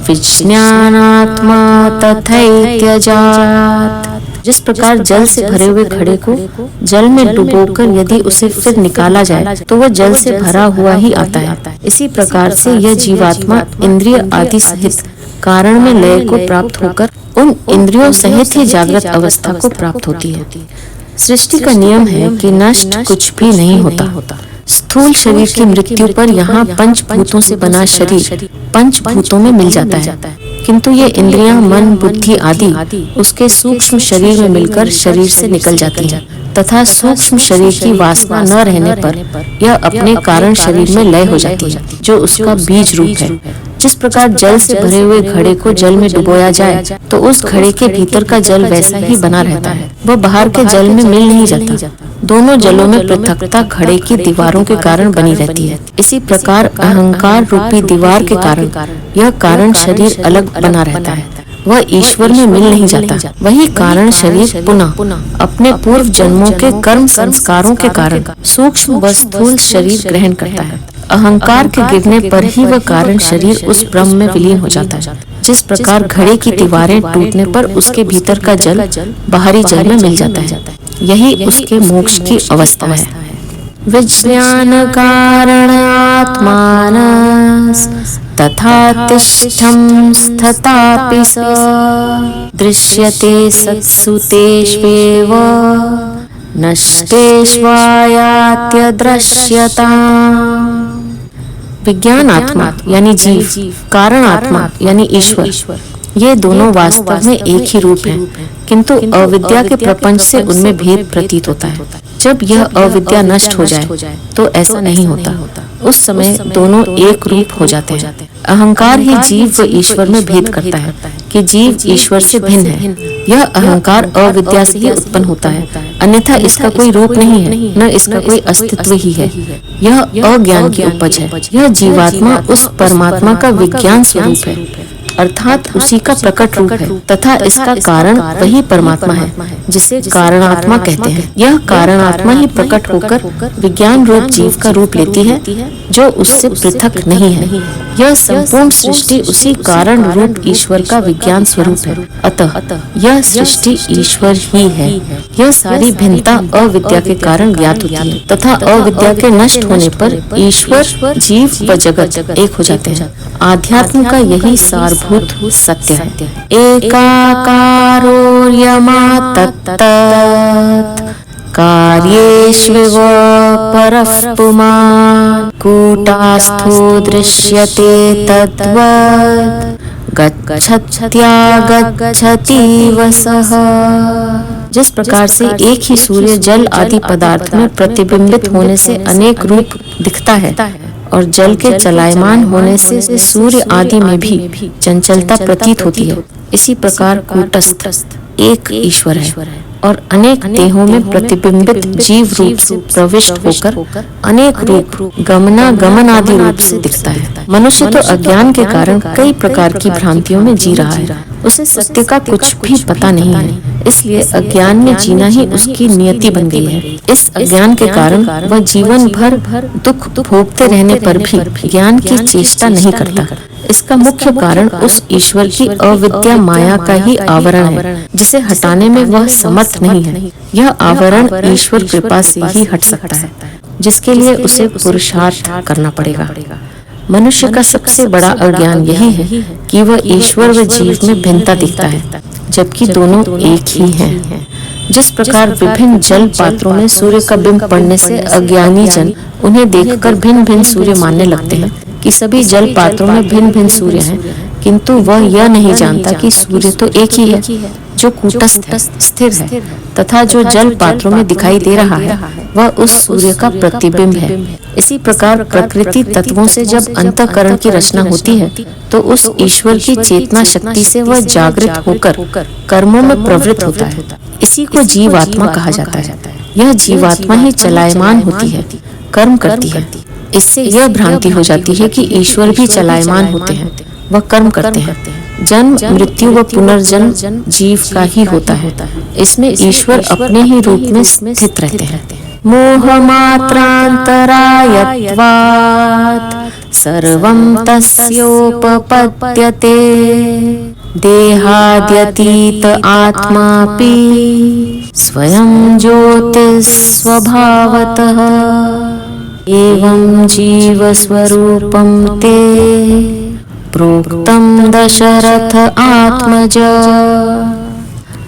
विज्ञानात्मा तथैत्यजात्। जिस प्रकार जल से भरे हुए घड़े को जल में डुबोकर यदि उसे फिर निकाला जाए, तो वह जल से भरा हुआ ही आता है। इसी प्रकार से यह जीवात्मा इंद्रिय आदि सहित कारण में लय को प्राप्त होकर उन इंद्रियों सहित ही जागृत अवस्था को प्राप्त होती है। सृष्टि का नियम है कि नष्ट कुछ भी नहीं होता। स्थूल शरीर की मृत्यु पर यहाँ पंचभूतों से बना शरीर पंचभूतों में मिल जाता है, किंतु ये इंद्रियां, मन, बुद्धि आदि उसके सूक्ष्म शरीर में मिलकर शरीर से निकल जाती हैं तथा सूक्ष्म शरीर की वासना न रहने पर यह अपने कारण शरीर में लय हो जाती है, जो उसका बीज रूप है। जिस प्रकार जल से भरे हुए घड़े को जल में डुबोया जाए तो उस घड़े के भीतर का जल वैसा ही बना रहता है, वह बाहर के जल में मिल नहीं जाता। दोनों जलों में पृथकता घड़े की दीवारों के कारण बनी रहती है। इसी प्रकार अहंकार रूपी दीवार के कारण यह कारण शरीर अलग बना रहता है, वह ईश्वर में मिल नहीं जाता। वही कारण शरीर पुनः अपने पूर्व जन्मों के कर्म संस्कारों के कारण सूक्ष्म व स्थूल शरीर ग्रहण करता है। अहंकार के गिरने पर ही वह कारण शरीर उस ब्रह्म में विलीन हो जाता है। जिस प्रकार घड़े की दीवारें टूटने पर उसके भीतर का जल बाहरी जल में मिल जाता है, यही उसके मोक्ष की अवस्था है। विज्ञान कारण आत्मानस् तथा तिष्ठं स्थतापि स दृश्यते सत्सु तेष्वेव नष्टेष्वायात्यदृश्यता। विज्ञान आत्मा यानी जीव, कारण आत्मा यानी ईश्वर, ये दोनों वास्तव में एक ही रूप हैं, किंतु अविद्या के प्रपंच से उनमें भेद प्रतीत होता है। जब यह अविद्या नष्ट हो जाए तो ऐसा नहीं होता, उस समय दोनों एक रूप हो जाते हैं। अहंकार ही जीव व ईश्वर में भेद करता है कि जीव ईश्वर से भिन्न है। यह अहंकार अविद्या से ही उत्पन्न होता है, अन्यथा इसका कोई रूप नहीं है, न इसका कोई अस्तित्व ही है। यह अज्ञान की उपज है। यह जीवात्मा उस परमात्मा का विज्ञान स्वरूप है, अर्थात उसी का प्रकट रूप है, तथा इसका कारण वही परमात्मा है जिसे कारणात्मा कहते हैं। यह कारणात्मा ही प्रकट होकर विज्ञान रूप जीव का रूप लेती है, जो उससे पृथक नहीं है। यह संपूर्ण सृष्टि उसी कारण रूप ईश्वर का विज्ञान स्वरूप है, अतः यह सृष्टि ईश्वर ही है। यह सारी भिन्नता अविद्या के कारण ज्ञात होती है, तथा अविद्या के नष्ट होने पर ईश्वर, जीव व जगत एक हो जाते हैं। आध्यात्म का यही सारभूत सत्य है। एकाकारोर्यमा तत्तत् कार्येष्विव परः पुमान् कूटास्थो दृश्यते तद्वत् गच्छत्यागच्छतीव सः। जिस प्रकार से एक ही सूर्य जल आदि पदार्थ में प्रतिबिंबित होने से अनेक रूप दिखता है और जल के चलायमान होने से सूर्य आदि में भी चंचलता प्रतीत होती है, इसी प्रकार कूटस्थ एक ईश्वर है और अनेक देहों में प्रतिबिंबित जीव रूप से प्रविष्ट होकर अनेक रूप गमनागमन आदि रूप से दिखता है। मनुष्य तो अज्ञान के कारण कई प्रकार की भ्रांतियों में जी रहा है, उसे सत्य का कुछ भी पता नहीं है, इसलिए अज्ञान में जीना ही उसकी नियति बन गई है। इस अज्ञान के कारण वह जीवन भर दुख भोगते रहने पर भी ज्ञान की चेष्टा नहीं करता। इसका मुख्य कारण उस ईश्वर की अविद्या माया का ही आवरण है, जिसे हटाने में वह समर्थ नहीं है। यह आवरण ईश्वर कृपा से ही हट सकता है, जिसके लिए उसे पुरुषार्थ करना पड़ेगा। मनुष्य का सबसे बड़ा अज्ञान यही है कि वह ईश्वर व जीव में भिन्नता दिखता है, जबकि दोनों एक ही हैं। जिस प्रकार विभिन्न जल पात्रों में सूर्य का बिंब पड़ने से अज्ञानी जन उन्हें देखकर भिन्न भिन्न सूर्य मानने लगते हैं कि सभी जल पात्रों में भिन्न भिन्न सूर्य हैं, किंतु वह यह नहीं जानता कि सूर्य तो एक ही है, जो कूटस्थ है, स्थिर है, तथा जो जल पात्रों में दिखाई दे रहा है वह उस सूर्य का प्रतिबिंब है। इसी प्रकार प्रकृति तत्वों से जब अंतःकरण की रचना होती है तो उस ईश्वर की चेतना शक्ति से वह जागृत होकर कर्मों में प्रवृत्त होता है। इसी को जीवात्मा कहा जाता है। यह जीवात्मा ही चलायमान होती है, कर्म करती है। इससे यह भ्रांति हो जाती है कि ईश्वर भी चलायमान होते हैं, वह कर्म करते हैं। जन्म, मृत्यु व पुनर्जन्म जीव का ही होता है। इसमें ईश्वर अपने ही रूप में स्थित रहते हैं। मोहमात्रान्तरायत्वात् सर्वं तस्योपपद्यते देहाद्यतीत आत्मापि स्वयं ज्योतिस्वभावतः एवं जीवस्वरूपं ते प्रोक्तम दशरथ आत्मज।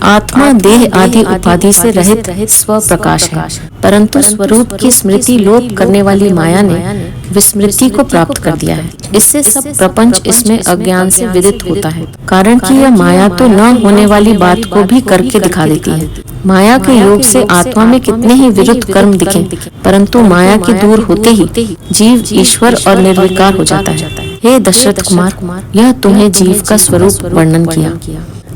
आत्मा देह आदि उपाधि से रहित स्व प्रकाश है, परंतु स्वरूप की स्मृति लोप करने वाली माया ने विस्मृति को प्राप्त कर दिया है। इससे सब प्रपंच इसमें अज्ञान से विदित होता है, कारण कि यह माया तो न होने वाली बात को भी करके दिखा देती है। माया के योग से आत्मा में कितने ही विरुद्ध कर्म दिखें, परंतु माया के दूर होते ही जीव ईश्वर और निर्विकार हो जाता है। हे दशरथ कुमार, यह तुम्हें जीव का स्वरूप वर्णन किया।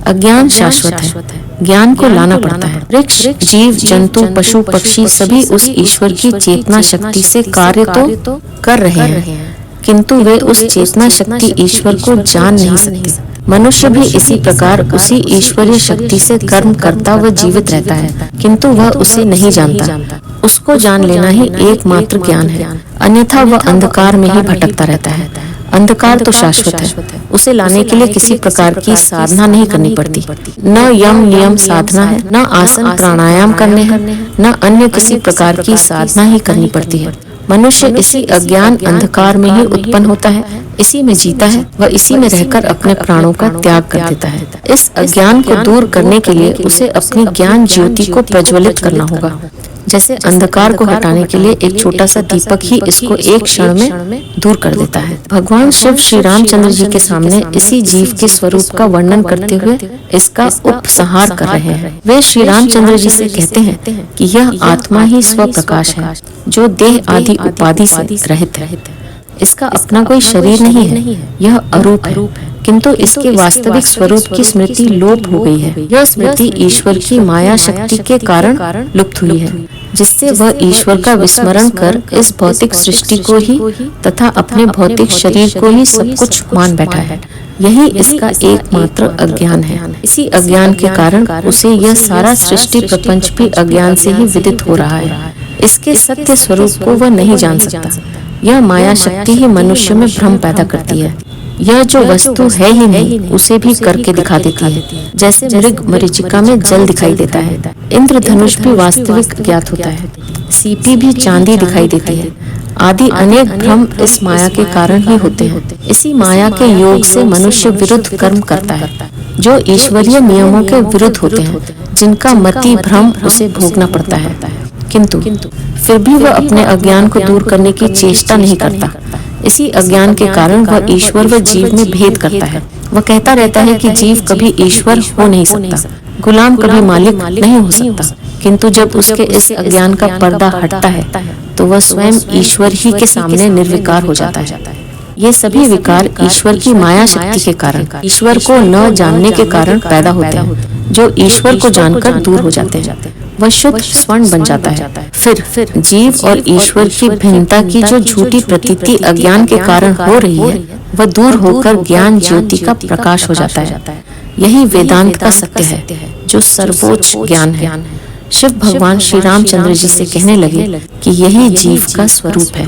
अज्ञान शाश्वत है, ज्ञान को लाना पड़ता है। वृक्ष, जीव, जंतु, पशु, पक्षी सभी उस ईश्वर की चेतना शक्ति से कार्य तो कर रहे हैं, किंतु वे उस चेतना शक्ति ईश्वर को जान नहीं सकते। मनुष्य भी इसी प्रकार उसी ईश्वरीय शक्ति से कर्म करता व जीवित रहता है, किंतु वह उसे नहीं जानता। उसको जान लेना ही एकमात्र ज्ञान है, अन्यथा वह अंधकार में ही भटकता रहता है। अंधकार तो शाश्वत है, उसे लाने के लिए किसी प्रकार की साधना नहीं करनी पड़ती। न यम नियम साधना है, न आसन प्राणायाम करने हैं, न अन्य किसी प्रकार की साधना ही करनी पड़ती है। मनुष्य इसी अज्ञान अंधकार में ही उत्पन्न होता है, इसी में जीता है व इसी में रहकर अपने प्राणों का त्याग कर देता है। इस अज्ञान को दूर करने के लिए उसे अपनी ज्ञान ज्योति को प्रज्वलित करना होगा। जैसे अंधकार को हटाने के लिए एक छोटा सा दीपक ही इसको एक क्षण में दूर कर देता है। भगवान शिव श्री रामचंद्र जी के सामने इसी जीव के स्वरूप का वर्णन करते हुए इसका उपसंहार कर रहे हैं। वे श्री रामचंद्र जी से कहते हैं कि यह आत्मा ही स्व प्रकाश है, जो देह आदि उपाधि से रहित है। इसका अपना कोई शरीर नहीं है, यह अरूप है, किंतु इसके वास्तविक स्वरूप की स्मृति लोप हो गई है। यह स्मृति ईश्वर की माया शक्ति के कारण लुप्त हुई है, जिससे वह ईश्वर का विस्मरण कर इस भौतिक सृष्टि को ही तथा अपने भौतिक शरीर को ही सब कुछ मान बैठा है। यही इसका एकमात्र अज्ञान है। इसी अज्ञान के कारण उसे यह सारा सृष्टि प्रपंच भी अज्ञान से ही विदित हो रहा है। इसके सत्य स्वरूप को वह नहीं जान सकता। यह माया शक्ति ही मनुष्य में भ्रम पैदा करती है। यह जो वस्तु है ही नहीं, उसे भी करके दिखा देती है। जैसे मृग मरीचिका में जल दिखाई देता है, इंद्रधनुष भी वास्तविक ज्ञात होता है, सीपी भी चांदी दिखाई देती है, आदि अनेक भ्रम इस माया के कारण ही होते हैं। इसी माया के योग से मनुष्य विरुद्ध कर्म करता है, जो ईश्वरीय नियमों के विरुद्ध होते हैं, जिनका मति भ्रम उसे भोगना पड़ता है। किंतु फिर भी वह अपने अज्ञान को दूर करने की चेष्टा नहीं करता। इसी अज्ञान के कारण वह ईश्वर व जीव में भेद करता है। वह कहता रहता है कि जीव कभी ईश्वर हो नहीं सकता, गुलाम कभी मालिक नहीं हो सकता, किंतु जब उसके इस अज्ञान का पर्दा हटता है तो वह स्वयं ईश्वर ही के सामने निर्विकार हो जाता है। ये सभी विकार ईश्वर की माया शक्ति के कारण, ईश्वर को न जानने के कारण पैदा होते हैं, जो ईश्वर को जानकर दूर हो जाते हैं। वह शुद्ध स्वर्ण बन जाता है। फिर जीव और ईश्वर की भिन्नता की जो झूठी प्रतीति अज्ञान के कारण हो रही है, वह दूर होकर ज्ञान ज्योति का प्रकाश हो जाता है। यही वेदांत का सत्य है, जो सर्वोच्च ज्ञान है। शिव भगवान श्री रामचंद्र जी से कहने लगे कि यही जीव का स्वरूप है।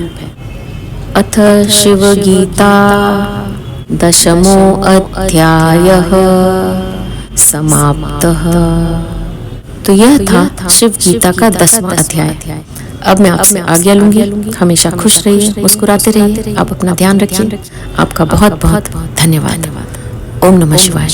अथ शिव गीता दशमो अध्यायः समाप्तः। तो यह था शिव गीता का 10वां अध्याय। अब मैं आपसे आज्ञा लूंगी। हमेशा खुश रहिए, मुस्कुराते रहिए, आप अपना ध्यान रखिए। आपका बहुत बहुत धन्यवाद। ओम नमः शिवाय।